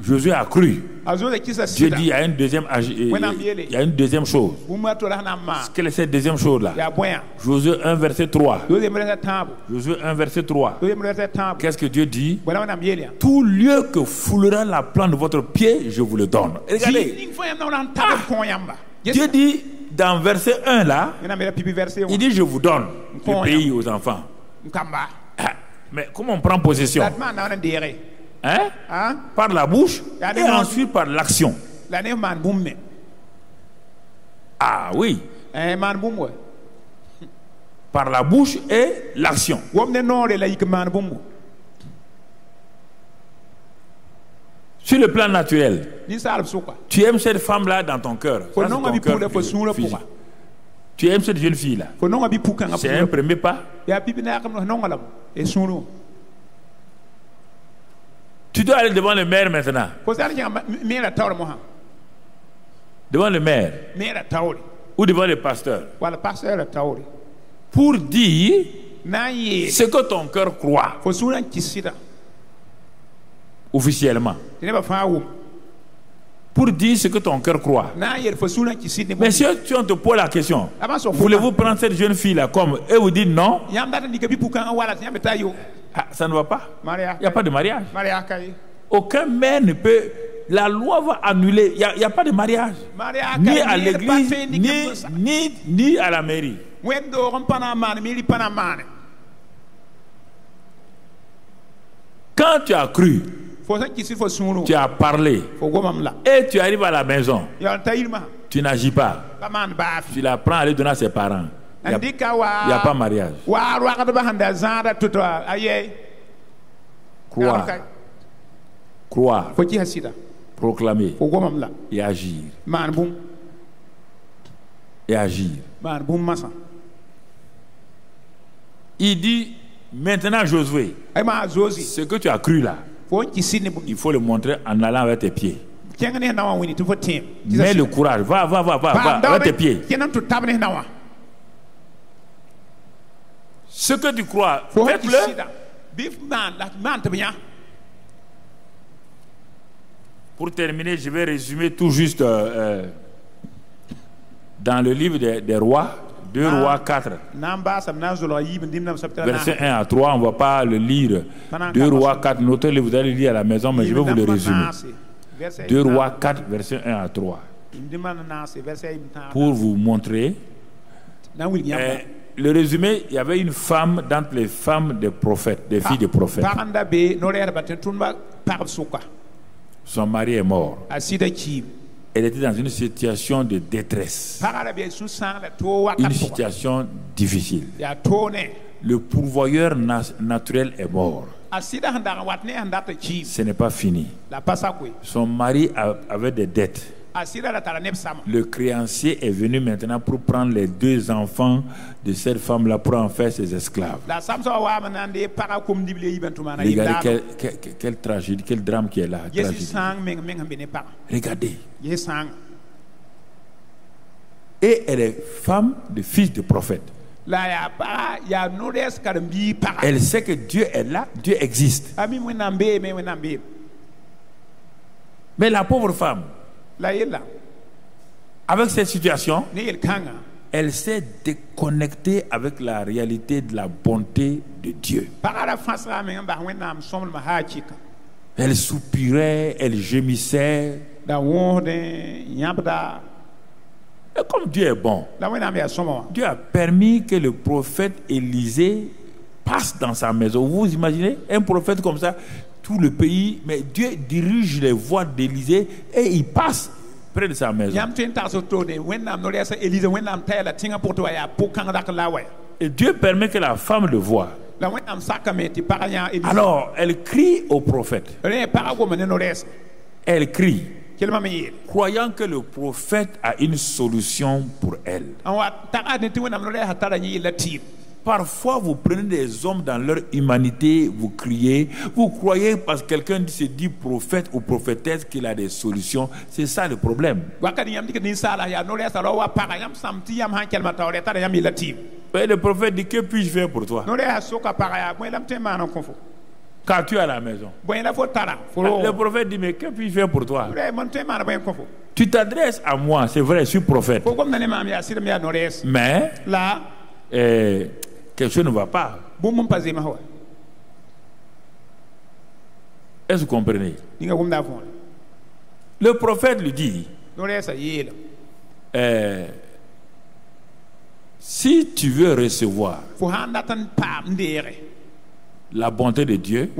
Josué a cru. Dieu dit il y a une deuxième chose. Quelle est cette deuxième chose là? Josué 1 verset 3. Josué 1 verset 3. Qu'est-ce que Dieu dit? Tout lieu que foulera la plante de votre pied, je vous le donne. Regardez. Dieu dit dans verset 1 là, il dit je vous donne le pays aux enfants. Mais comment on prend possession? Par la bouche et ensuite par l'action. Ah oui. Par la bouche et l'action. Sur le plan naturel, tu aimes cette femme-là dans ton cœur. Tu aimes cette jeune fille-là. C'est un premier pas. Tu dois aller devant le maire maintenant. Devant le maire. Ou devant le pasteur. Pour dire ce que ton cœur croit. Officiellement. Pour dire ce que ton cœur croit. Mais si on te pose la question, voulez-vous prendre cette jeune fille-là comme, et vous dites non, ça ne va pas. Il n'y a pas de mariage. Aucun maire ne peut. La loi va annuler. Il n'y a pas de mariage. Ni à l'église, ni à la mairie. Quand tu as cru, tu as parlé, et tu arrives à la maison, tu n'agis pas. Tu la prends à aller donner à ses parents. Il n'y a pas mariage. Croire, proclamer et agir. Et agir. Il dit maintenant Josué, ce que tu as cru là, il faut le montrer en allant avec tes pieds. Mets le courage, va avec tes pieds. Ce que tu crois, faites-le. Pour terminer, je vais résumer tout juste dans le livre des rois, 2 rois 4. Verset 1 à 3, on ne va pas le lire. 2 rois 4, notez-le, vous allez le lire à la maison, mais je vais vous le résumer. 2 rois 4, verset 1 à 3. Pour vous montrer. Le résumé, il y avait une femme d'entre les femmes des prophètes, des filles des prophètes. Son mari est mort. Elle était dans une situation de détresse. Une situation difficile. Le pourvoyeur naturel est mort. Ce n'est pas fini. Son mari avait des dettes. Le créancier est venu maintenant pour prendre les 2 enfants de cette femme-là pour en faire ses esclaves. Regardez quelle tragédie, quel drame qui est là. Regardez. Et elle est femme de fils de prophète. Elle sait que Dieu est là, Dieu existe. Mais la pauvre femme, avec cette situation, elle s'est déconnectée avec la réalité de la bonté de Dieu. Elle soupirait, elle gémissait. Et comme Dieu est bon, Dieu a permis que le prophète Élisée passe dans sa maison. Vous imaginez un prophète comme ça, tout le pays, mais Dieu dirige les voies d'Élisée et il passe près de sa maison. Et Dieu permet que la le voie. Alors, elle crie au prophète. Elle crie, croyant que le prophète a une solution pour elle. Parfois, vous prenez des hommes dans leur humanité, vous criez, vous croyez parce que quelqu'un se dit prophète ou prophétesse qu'il a des solutions. C'est ça le problème. Et le prophète dit, que puis-je faire pour toi? Quand tu es à la maison. Le prophèt dit, mais que puis-je faire pour toi? Tu t'adresses à moi, c'est vrai, je suis prophète. Mais quelque chose ne va pas. Est-ce que vous comprenez? Le prophète lui dit, si tu veux recevoir la bonté de Dieu,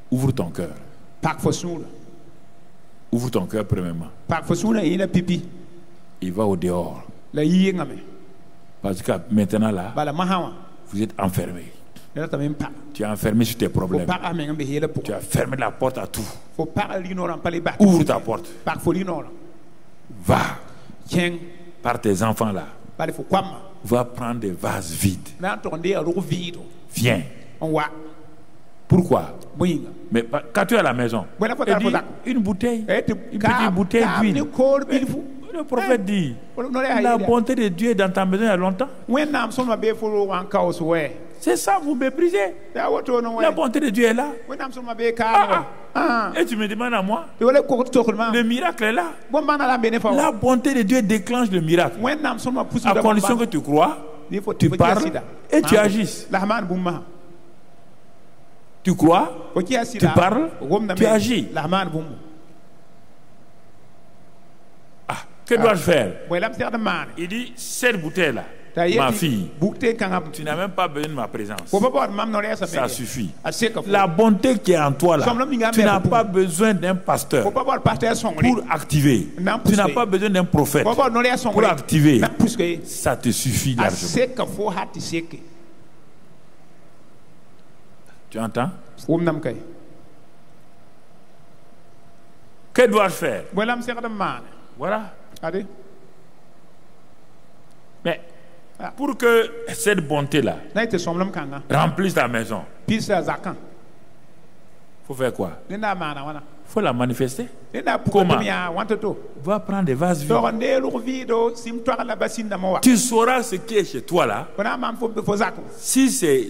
ouvre ton cœur. Ouvre ton cœur premièrement. Il va au dehors. Parce que maintenant là, vous êtes enfermé. Tu es enfermé sur tes problèmes. Tu as fermé la porte à tout. Ouvre ta porte. Va. Par tes enfants là. Va prendre des vases vides. Viens. Pourquoi? Mais quand tu es à la maison, une bouteille, une petite bouteille d'huile. Le prophète dit, la bonté de Dieu est dans ta maison il y a longtemps. C'est ça, vous méprisez. La bonté de Dieu est là. Et tu me demandes à moi, le miracle est là. La bonté de Dieu déclenche le miracle. À condition que tu crois, tu parles et tu agisses. Tu crois, tu parles, tu agis. Que dois-je faire? Il dit, cette bouteille-là, ma fille, tu n'as même pas besoin de ma présence. Ça suffit. La bonté qui est en toi là, tu n'as pas besoin d'un pasteur pour activer. Tu n'as pas besoin d'un prophète pour activer. Ça te suffit largement. Tu entends? Que dois-je faire? Voilà. Mais pour que cette bonté-là remplisse ta maison, il faut faire quoi? Il faut la manifester. Comment? Va prendre des vases vides. Tu sauras ce qui est chez toi là, si c'est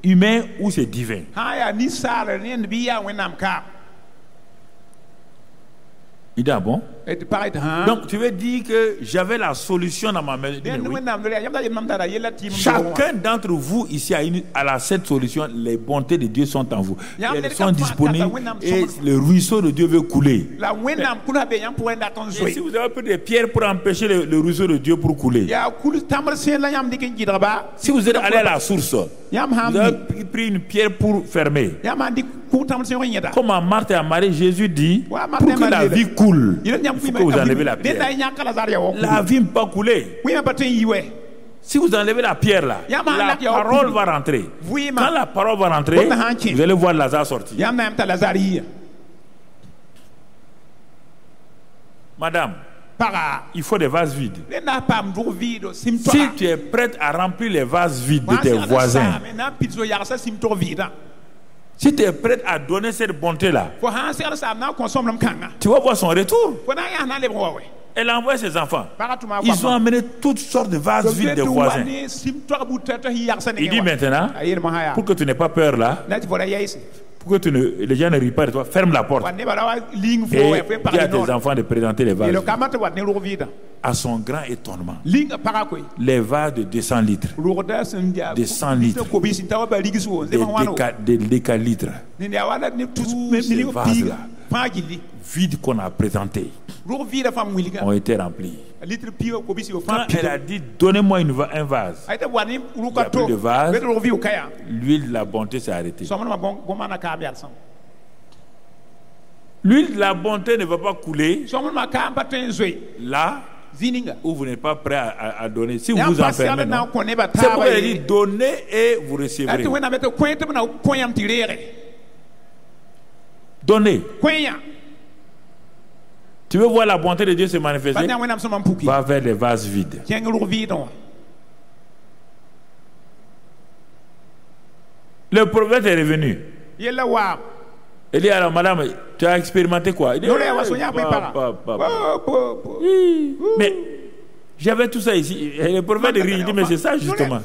humain ou c'est divin. Il dit, ah bon? Donc tu veux dire que j'avais la solution dans ma maison. Oui. Chacun d'entre vous ici a cette solution. Les bontés de Dieu sont en vous. Elles sont disponibles et le ruisseau de Dieu veut couler. Et si vous avez pris des pierres pour empêcher le ruisseau de Dieu pour couler, si vous êtes allé à la source, vous avez pris une pierre pour fermer. Comme à Marthe et à Marie, Jésus dit, pour que la vie coule, il faut que vous enlevez la pierre. La vie ne peut pas couler. Si vous enlevez la pierre là, la parole va rentrer. Quand la parole va rentrer, vous allez voir Lazare sortir. Madame, il faut des vases vides. Si tu es prête à remplir les vases vides de tes voisins, si tu es prête à donner cette bonté-là, tu vas voir son retour. Elle envoie ses enfants. Ils ont amené toutes sortes de vases vides des voisins. Il dit maintenant, pour que tu n'aies pas peur là, pour que les gens ne rient pas de toi, ferme la porte. Et dis à tes enfants de présenter les vases. À son grand étonnement, les vases de 200 litres, de 100 litres, des décalitres, tous ces vases-là, vides qu'on a présentés, ont été remplis. Quand elle a dit donnez-moi un vase, il n'y a plus de vase, l'huile de la bonté s'est arrêtée. L'huile de la bonté ne va pas couler là où vous n'êtes pas prêt à donner. Si vous vous enfermez, c'est pourquoi elle dit donnez et vous recevrez. Donnez. Tu veux voir la bonté de Dieu se manifester? Va vers les vases vides. Le prophète est revenu. Il dit alors madame, tu as expérimenté quoi? Il dit, mais j'avais tout ça ici. Et le prophète rit, il dit mais c'est ça justement.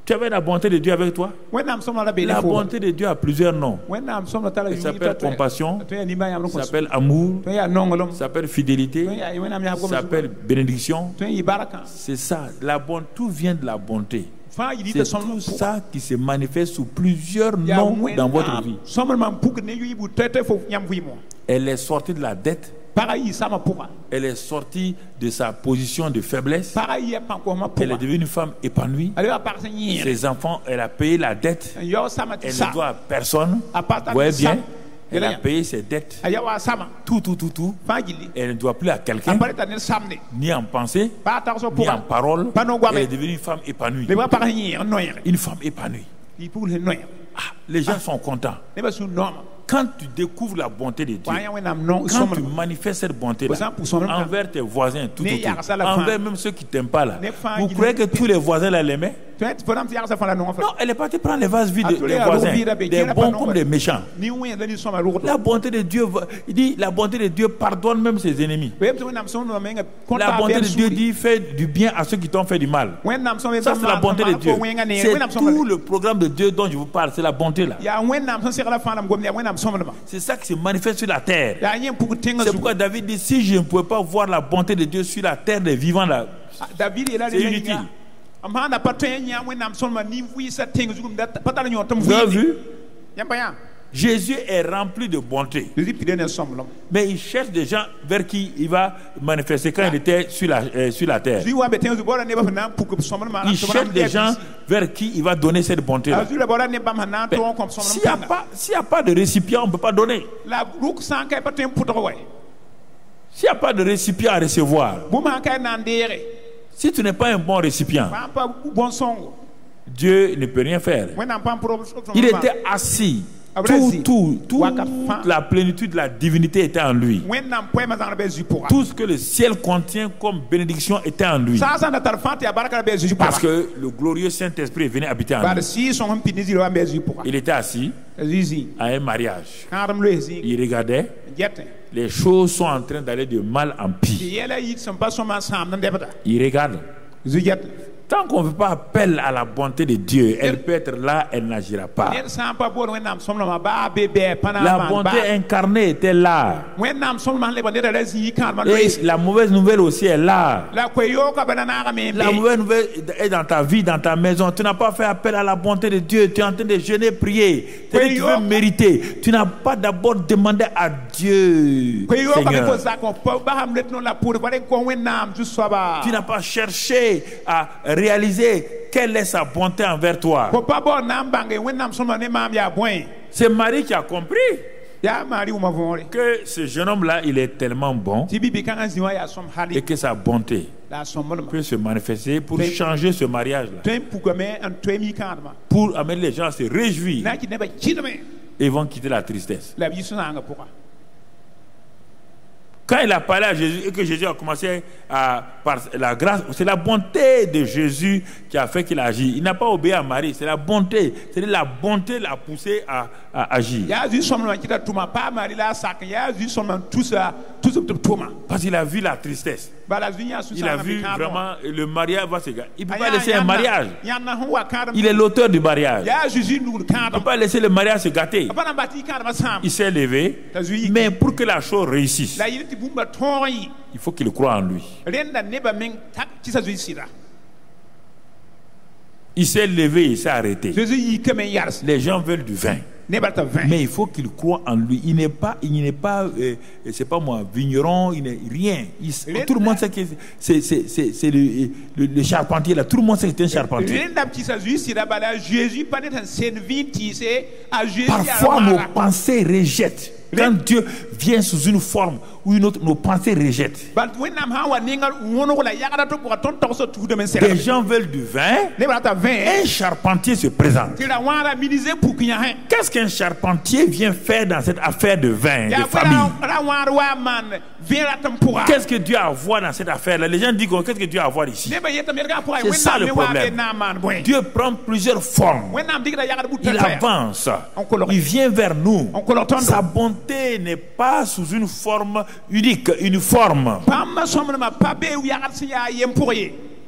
Tu avais la bonté de Dieu avec toi? La bonté de Dieu a plusieurs noms. Elle s'appelle compassion, ça s'appelle amour, ça s'appelle fidélité, ça s'appelle bénédiction. C'est ça. Tout vient de la bonté. C'est tout ça qui se manifeste sous plusieurs noms dans votre vie. Elle est sortie de la dette. Elle est sortie de sa position de faiblesse. Elle est devenue une femme épanouie. Ses enfants, elle a payé la dette. Elle ne doit à personne. Vous voyez bien, elle a payé ses dettes. Tout. Elle ne doit plus à quelqu'un, ni en pensée, ni en parole. Elle est devenue une femme épanouie. Une femme épanouie. Les gens sont contents. Quand tu découvres la bonté de Dieu, quand tu manifestes cette bonté-là envers tes voisins, tout autour, envers même ceux qui ne t'aiment pas là, vous croyez que tous les voisins là l'aimaient? Non, elle est partie prendre les vases vides des voisins, des bons comme des méchants. La bonté de Dieu, il dit, la bonté de Dieu pardonne même ses ennemis. La bonté de Dieu dit, fais du bien à ceux qui t'ont fait du mal. Ça c'est la bonté de Dieu. C'est tout le programme de Dieu dont je vous parle, c'est la bonté là. C'est ça qui se manifeste sur la terre. C'est pourquoi David dit, si je ne pouvais pas voir la bonté de Dieu sur la terre des vivants là, c'est inutile. Vous avez vu? Jésus est rempli de bonté. Mais il cherche des gens vers qui il va manifester quand il était sur la terre. Il cherche des gens vers qui il va donner cette bonté. S'il n'y a pas de récipient, on ne peut pas donner. S'il n'y a pas de récipient à recevoir, si tu n'es pas un bon récipient, Dieu ne peut rien faire. Il était assis. Toute la plénitude de la divinité était en lui. Tout ce que le ciel contient comme bénédiction était en lui. Parce que le glorieux Saint-Esprit venait habiter en lui. Il était assis à un mariage. Il regardait. Les choses sont en train d'aller de mal en pire. Il regarde. Tant qu'on ne veut pas appel à la bonté de Dieu, elle peut être là, elle n'agira pas. La bonté incarnée était là. Et la mauvaise nouvelle aussi est là. La mauvaise nouvelle est dans ta vie, dans ta maison. Tu n'as pas fait appel à la bonté de Dieu. Tu es en train de jeûner, prier. Tu veux mériter. Tu n'as pas d'abord demandé à Dieu, Seigneur. Tu n'as pas cherché à réaliser quelle est sa bonté envers toi. C'est Marie qui a compris que ce jeune homme-là, il est tellement bon et que sa bonté peut se manifester pour changer ce mariage-là, pour amener les gens à se réjouir et vont quitter la tristesse. Quand il a parlé à Jésus et que Jésus a commencé par la grâce, c'est la bonté de Jésus qui a fait qu'il a agi. Il n'a pas obéi à Marie, c'est la bonté. C'est-à-dire la bonté l'a poussé à agir. Parce qu'il a vu la tristesse. Il a vu vraiment le mariage va se gâter. Il ne peut pas laisser un mariage. Il est l'auteur du mariage. Il ne peut pas laisser le mariage se gâter. Il s'est levé, mais pour que la chose réussisse, il faut qu'il croie en lui. Il s'est levé, il s'est arrêté. Les gens veulent du vin. Mais il faut qu'il croie en lui. Il n'est pas, c'est pas moi, vigneron, il n'est rien. Tout le monde sait que c'est le charpentier là. Tout le monde sait que c'est un charpentier. Parfois nos pensées rejettent. Quand Dieu vient sous une forme ou une autre, nos pensées rejettent. Les gens veulent du vin. Un charpentier se présente. Qu'est-ce qu'un charpentier vient faire dans cette affaire de vin, de famille? Qu'est-ce que Dieu a à voir dans cette affaire-là? Les gens disent qu'est-ce que Dieu a à voir ici? C'est ça le problème. Dieu prend plusieurs formes. Il avance. Il vient vers nous. Sa bonté n'est pas sous une forme unique, uniforme.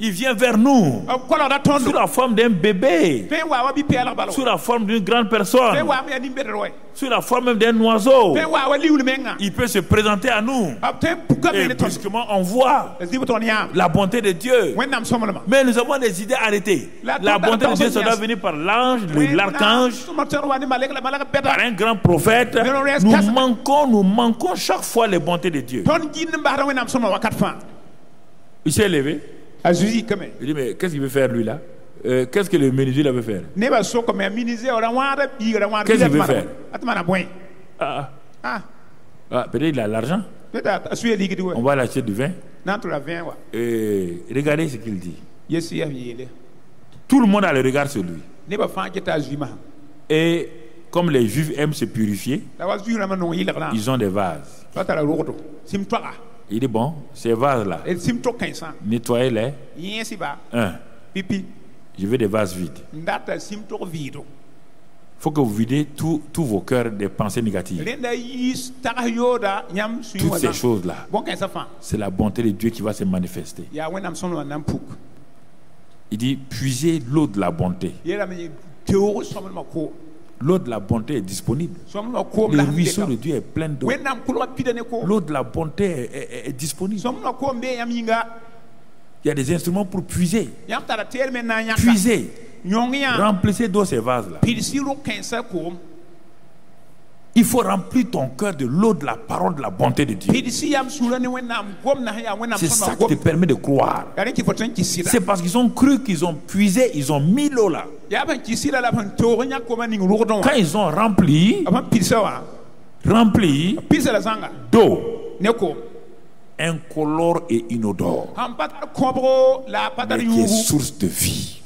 Il vient vers nous sous la forme d'un bébé, sous la forme d'une grande personne, sous la forme même d'un oiseau. Il peut se présenter à nous et brusquement on voit la bonté de Dieu. Mais nous avons des idées arrêtées. La bonté de Dieu, ça doit venir par l'ange, l'archange, par un grand prophète. Nous manquons chaque fois les bontés de Dieu. Il s'est levé. Il dit, mais qu'est-ce qu'il veut faire lui là? Qu'est-ce que le menuisier là veut faire? Qu'est-ce qu'il veut faire? Peut-être il a l'argent. On va l'acheter du vin. Regardez ce qu'il dit. Tout le monde a le regard sur lui. Et comme les Juifs aiment se purifier, ils ont des vases. Il dit, bon, ces vases-là, nettoyez-les. Je veux des vases vides. Il faut que vous videz tous vos cœurs des pensées négatives. Toutes ces choses-là, c'est la bonté de Dieu qui va se manifester. Il dit, puisez l'eau de la bonté. L'eau de la bonté est disponible. Le ruisseau de Dieu est plein d'eau. L'eau de la bonté est disponible. Il y a des instruments pour puiser. Puiser. Remplissez d'eau ces vases-là. Il faut remplir ton cœur de l'eau de la parole de la bonté de Dieu. C'est ça qui te permet de croire. C'est parce qu'ils ont cru qu'ils ont puisé, ils ont mis l'eau là. Quand ils ont rempli d'eau, incolore et inodore, mais qui est source de vie.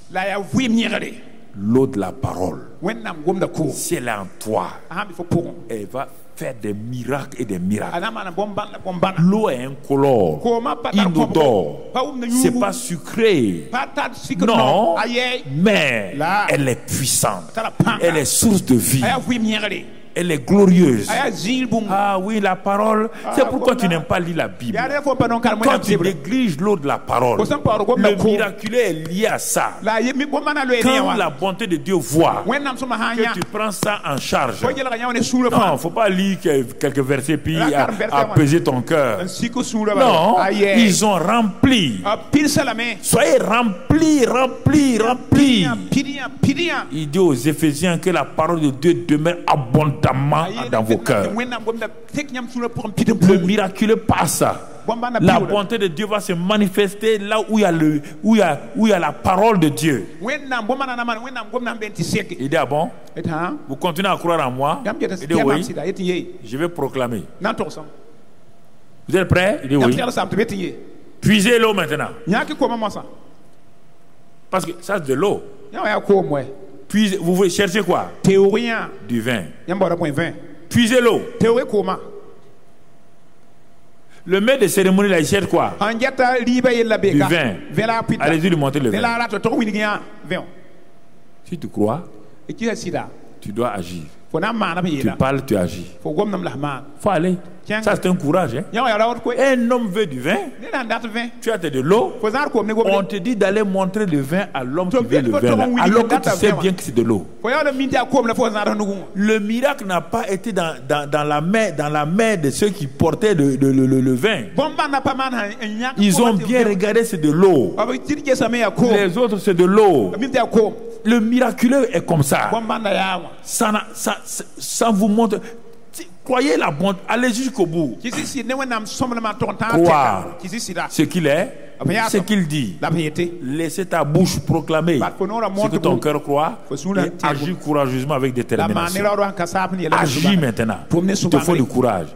L'eau de la parole, si elle est en toi, elle va faire des miracles et des miracles. L'eau est incolore, inodore, c'est pas sucré, non, mais elle est puissante, elle est source de vie. Elle est glorieuse. Ah oui, la parole. C'est pourquoi tu n'aimes pas lire la Bible. Quand tu négliges l'eau de la parole, le miraculeux est lié à ça. Quand la bonté de Dieu voit que tu prends ça en charge, non, il ne faut pas lire quelques versets puis apaiser ton cœur. Non, ils ont rempli. Soyez remplis, remplis, remplis. Il dit aux Éphésiens que la parole de Dieu demeure abondante dans vos cœurs. Le miraculeux passe. La bonté de Dieu va se manifester là où il y a la parole de Dieu. Il dit, ah bon? Vous continuez à croire en moi? Il dit, oui, je vais proclamer. Vous êtes prêts? Il dit, oui. Puisez l'eau maintenant. Parce que ça c'est de l'eau. Puis vous voulez chercher quoi? Du vin. Puisez l'eau. Le maître de cérémonie là, il cherche quoi? Du vin. Allez-y lui montrer le vin. Si tu crois, tu dois agir. Tu parles, tu agis. Faut aller. Ça c'est un courage. Hein? Un homme veut du vin. Tu as de l'eau. On te dit d'aller montrer le vin à l'homme qui veut le vin là, alors que tu sais bien que c'est de l'eau. Le miracle n'a pas été dans la main de ceux qui portaient le vin. Ils ont bien regardé, c'est de l'eau. Les autres c'est de l'eau. Le miraculeux est comme ça. Ça vous montre. Croyez la bonté, allez jusqu'au bout. Croire ce qu'il est, ce qu'il dit. Laissez ta bouche proclamer ce que ton cœur croit et agis courageusement avec détermination. Agis maintenant. Il te faut du courage.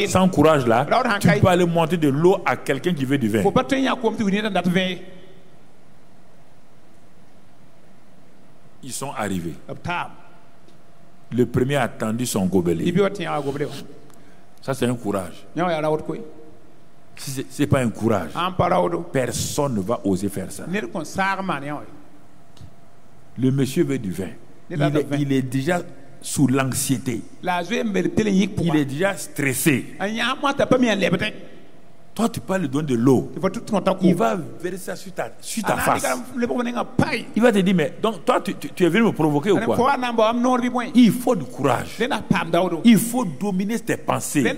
Sans courage là, tu peux aller monter de l'eau à quelqu'un qui veut du vin. Ils sont arrivés. Le premier a tendu son gobelet. Ça c'est un courage. Si ce n'est pas un courage, personne ne va oser faire ça. Le monsieur veut du vin. Il est déjà sous l'anxiété. Il est déjà stressé. Toi, tu peux lui donner de l'eau. Il va verser ça sur ta face. Il va te dire, mais donc toi, tu es venu me provoquer ou quoi? Il faut du courage. Il faut dominer tes pensées.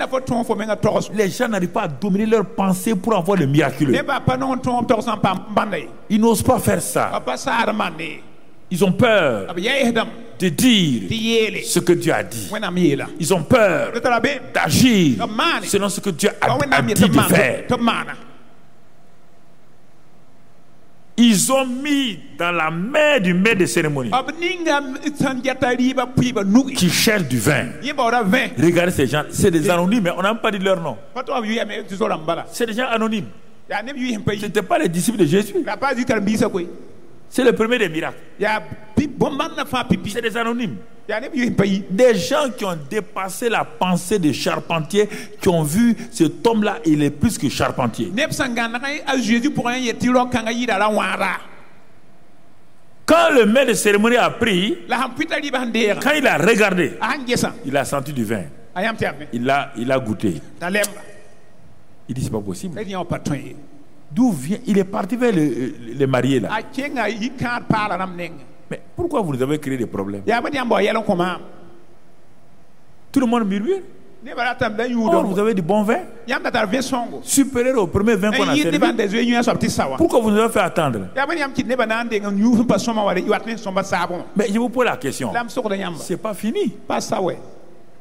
Les gens n'arrivent pas à dominer leurs pensées pour avoir le miraculeux. Ils n'osent pas faire ça. Ils ont peur de dire ce que Dieu a dit. Ils ont peur d'agir selon ce que Dieu a dit de faire. Ils ont mis dans la main du maître de cérémonie qui cherche du vin. Regardez ces gens, c'est des anonymes, mais on n'a même pas dit leur nom. C'est des gens anonymes. Ce n'étaient pas les disciples de Jésus. C'est le premier des miracles. C'est des anonymes. Des gens qui ont dépassé la pensée des charpentiers, qui ont vu cet homme-là, il est plus que charpentier. Quand le maître de cérémonie a pris, quand il a regardé, il a senti du vin. Il a goûté. Il dit, c'est pas possible. D'où vient? Il est parti vers les mariés là. Mais pourquoi vous nous avez créé des problèmes? Tout le monde murmure. Oh, vous avez du bon vin supérieur au premier vin qu'on a servi. Pourquoi vous nous avez fait attendre? Mais je vous pose la question. C'est pas fini.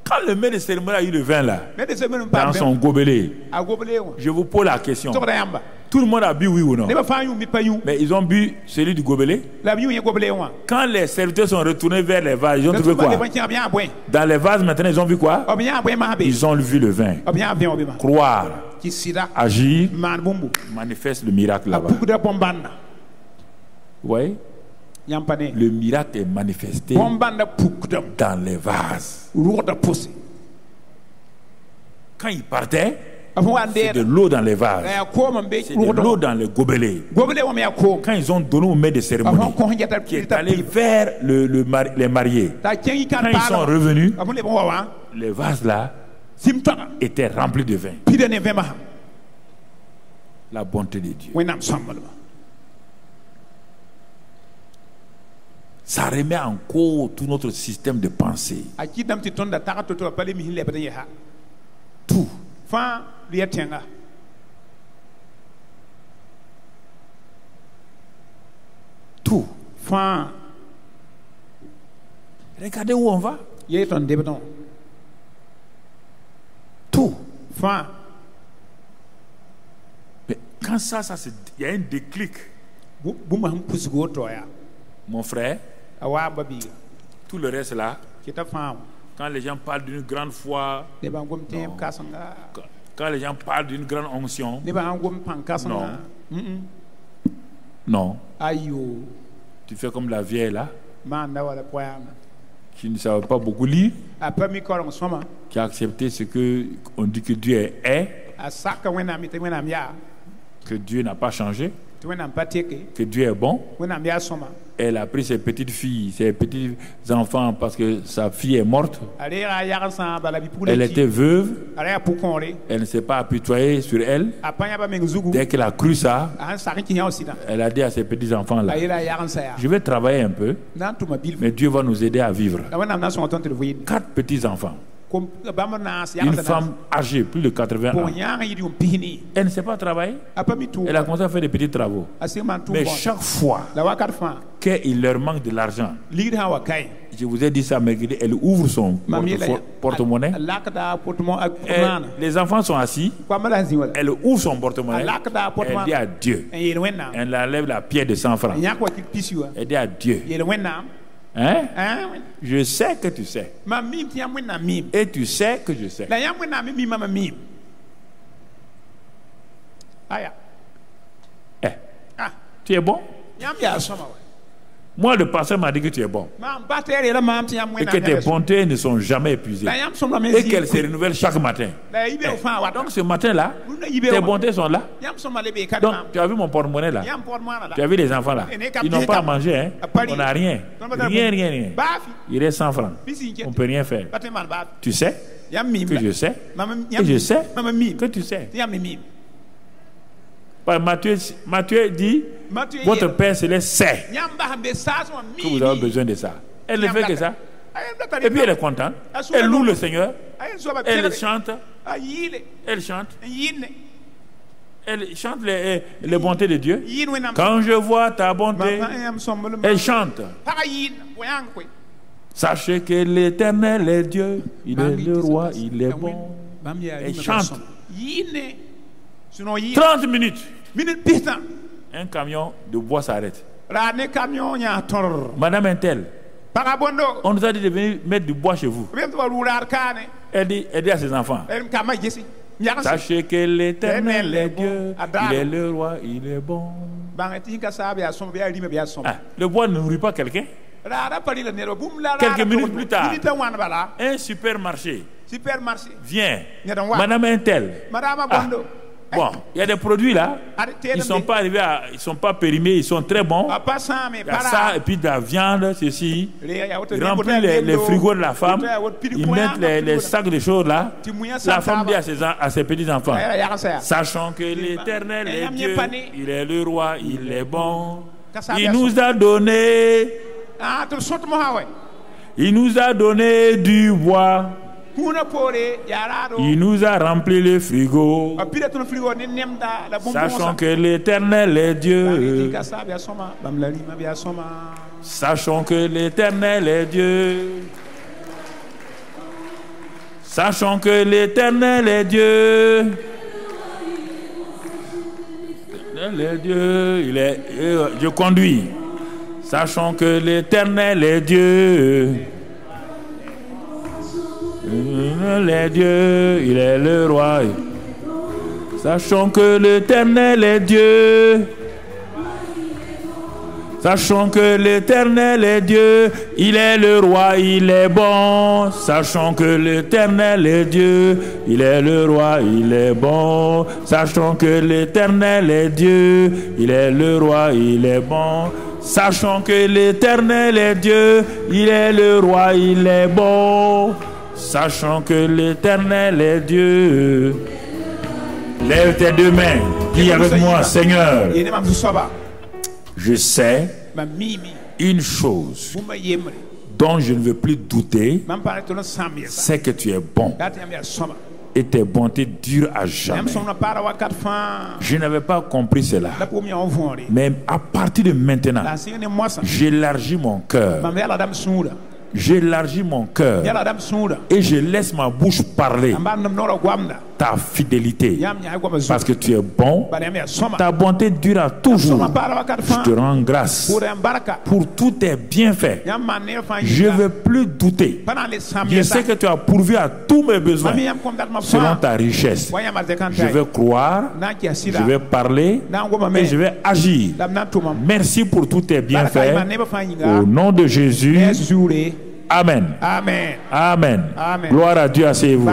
Quand le maître de cérémonie a eu le vin là, dans son gobelet, je vous pose la question. Tout le monde a bu, oui ou non? Mais ils ont bu celui du gobelet. Quand les serviteurs sont retournés vers les vases, ils ont trouvé quoi? Dans les vases, maintenant, ils ont vu quoi? Ils ont vu le vin. Croire, agir, manifeste le miracle là-bas. Vous voyez? Le miracle est manifesté dans les vases. Quand il partait, c'est de l'eau dans les vases, c'est de l'eau dans les gobelets. Quand ils ont donné au maître de cérémonie, qui est allé vers les mariés, quand ils sont revenus, les vases là étaient remplis de vin. La bonté de Dieu. Ça remet en cause tout notre système de pensée. Tout. Tout. Regardez où on va. Tout. Mais quand ça il y a un déclic. Mon frère, tout le reste là, quand les gens parlent d'une grande foi, quand les gens parlent d'une grande onction, non. Tu fais comme la vieille là, qui ne savait pas beaucoup lire, qui a accepté ce qu'on dit que Dieu est, que Dieu n'a pas changé, que Dieu est bon. Elle a pris ses petites filles, ses petits enfants parce que sa fille est morte. Elle était veuve. Elle ne s'est pas apitoyée sur elle. Dès qu'elle a cru ça, elle a dit à ses petits enfants là, je vais travailler un peu, mais Dieu va nous aider à vivre. 4 petits enfants. Une femme âgée, plus de 80 ans. Elle ne sait pas travailler. Elle a commencé à faire des petits travaux. Mais chaque fois qu'il leur manque de l'argent, je vous ai dit ça mercredi, elle ouvre son porte-monnaie. Les enfants sont assis. Elle ouvre son porte-monnaie. Elle dit à Dieu. Elle enlève la pièce de 100 francs. Elle dit à Dieu. Je sais que tu sais. Et tu sais que je sais. Tu es bon? Moi, le pasteur m'a dit que tu es bon. Et que tes bontés ne sont jamais épuisées. Et qu'elles se renouvellent chaque matin. Donc ce matin-là, tes bontés sont là. Donc tu as vu mon porte-monnaie là? Tu as vu les enfants là? Ils n'ont pas à manger. Hein? On n'a rien. Rien. Il reste 100 francs. On ne peut rien faire. Tu sais que je sais. Et je sais que tu sais. Matthieu dit, votre Père Céleste sait que vous avez besoin de ça. Elle ne fait que ça. Et puis elle est contente. Elle loue le Seigneur. Elle chante. Elle chante les bontés de Dieu. Quand je vois ta bonté, elle chante. Sachez que l'Éternel est Dieu. Il est le roi, il est bon. Elle chante. 30 minutes. Un camion de bois s'arrête. Madame Intel, on nous a dit de venir mettre du bois chez vous. Elle dit à ses enfants, sachez que l'Éternel est Dieu, il est le roi, il est bon. Le bois ne nourrit pas quelqu'un. Quelques minutes plus tard, un supermarché vient. Madame Intel. Bon, il y a des produits là, ils sont pas arrivés ils sont pas périmés, ils sont très bons. Il y a ça, et puis de la viande, ceci. Ils remplissent les frigos de la femme, ils mettent les sacs de choses là. La femme dit à ses petits enfants, sachant que l'Éternel est Dieu, il est le roi, il est bon. Il nous a donné du bois. Il nous a rempli le frigo. Sachant que l'Éternel est Dieu. Sachant que l'Éternel est Dieu. Sachant que l'Éternel est Dieu. L'Éternel est Dieu. Il est, je conduis. Sachant que l'Éternel est Dieu. L'Éternel est Dieu. Il est le roi. Sachant que l'Éternel est Dieu. Sachant que l'Éternel est Dieu, il est le roi, il est bon. Sachant que l'Éternel est Dieu, il est le roi, il est bon. Sachant que l'Éternel est Dieu, il est le roi, il est bon. Sachant que l'Éternel est Dieu, il est le roi, il est bon. Sachant que l'Éternel est Dieu. Lève tes deux mains, dis avec moi, Seigneur. Je sais une chose dont je ne veux plus douter, c'est que tu es bon et tes bontés durent à jamais. Je n'avais pas compris cela, mais à partir de maintenant, j'élargis mon cœur. J'élargis mon cœur et je laisse ma bouche parler ta fidélité, parce que tu es bon, ta bonté durera toujours. Je te rends grâce pour tous tes bienfaits. Je ne veux plus douter. Je sais que tu as pourvu à tous mes besoins selon ta richesse. Je vais croire, je vais parler et je vais agir. Merci pour tous tes bienfaits. Au nom de Jésus. Amen. Amen. Amen. Amen. Gloire à Dieu, asseyez-vous.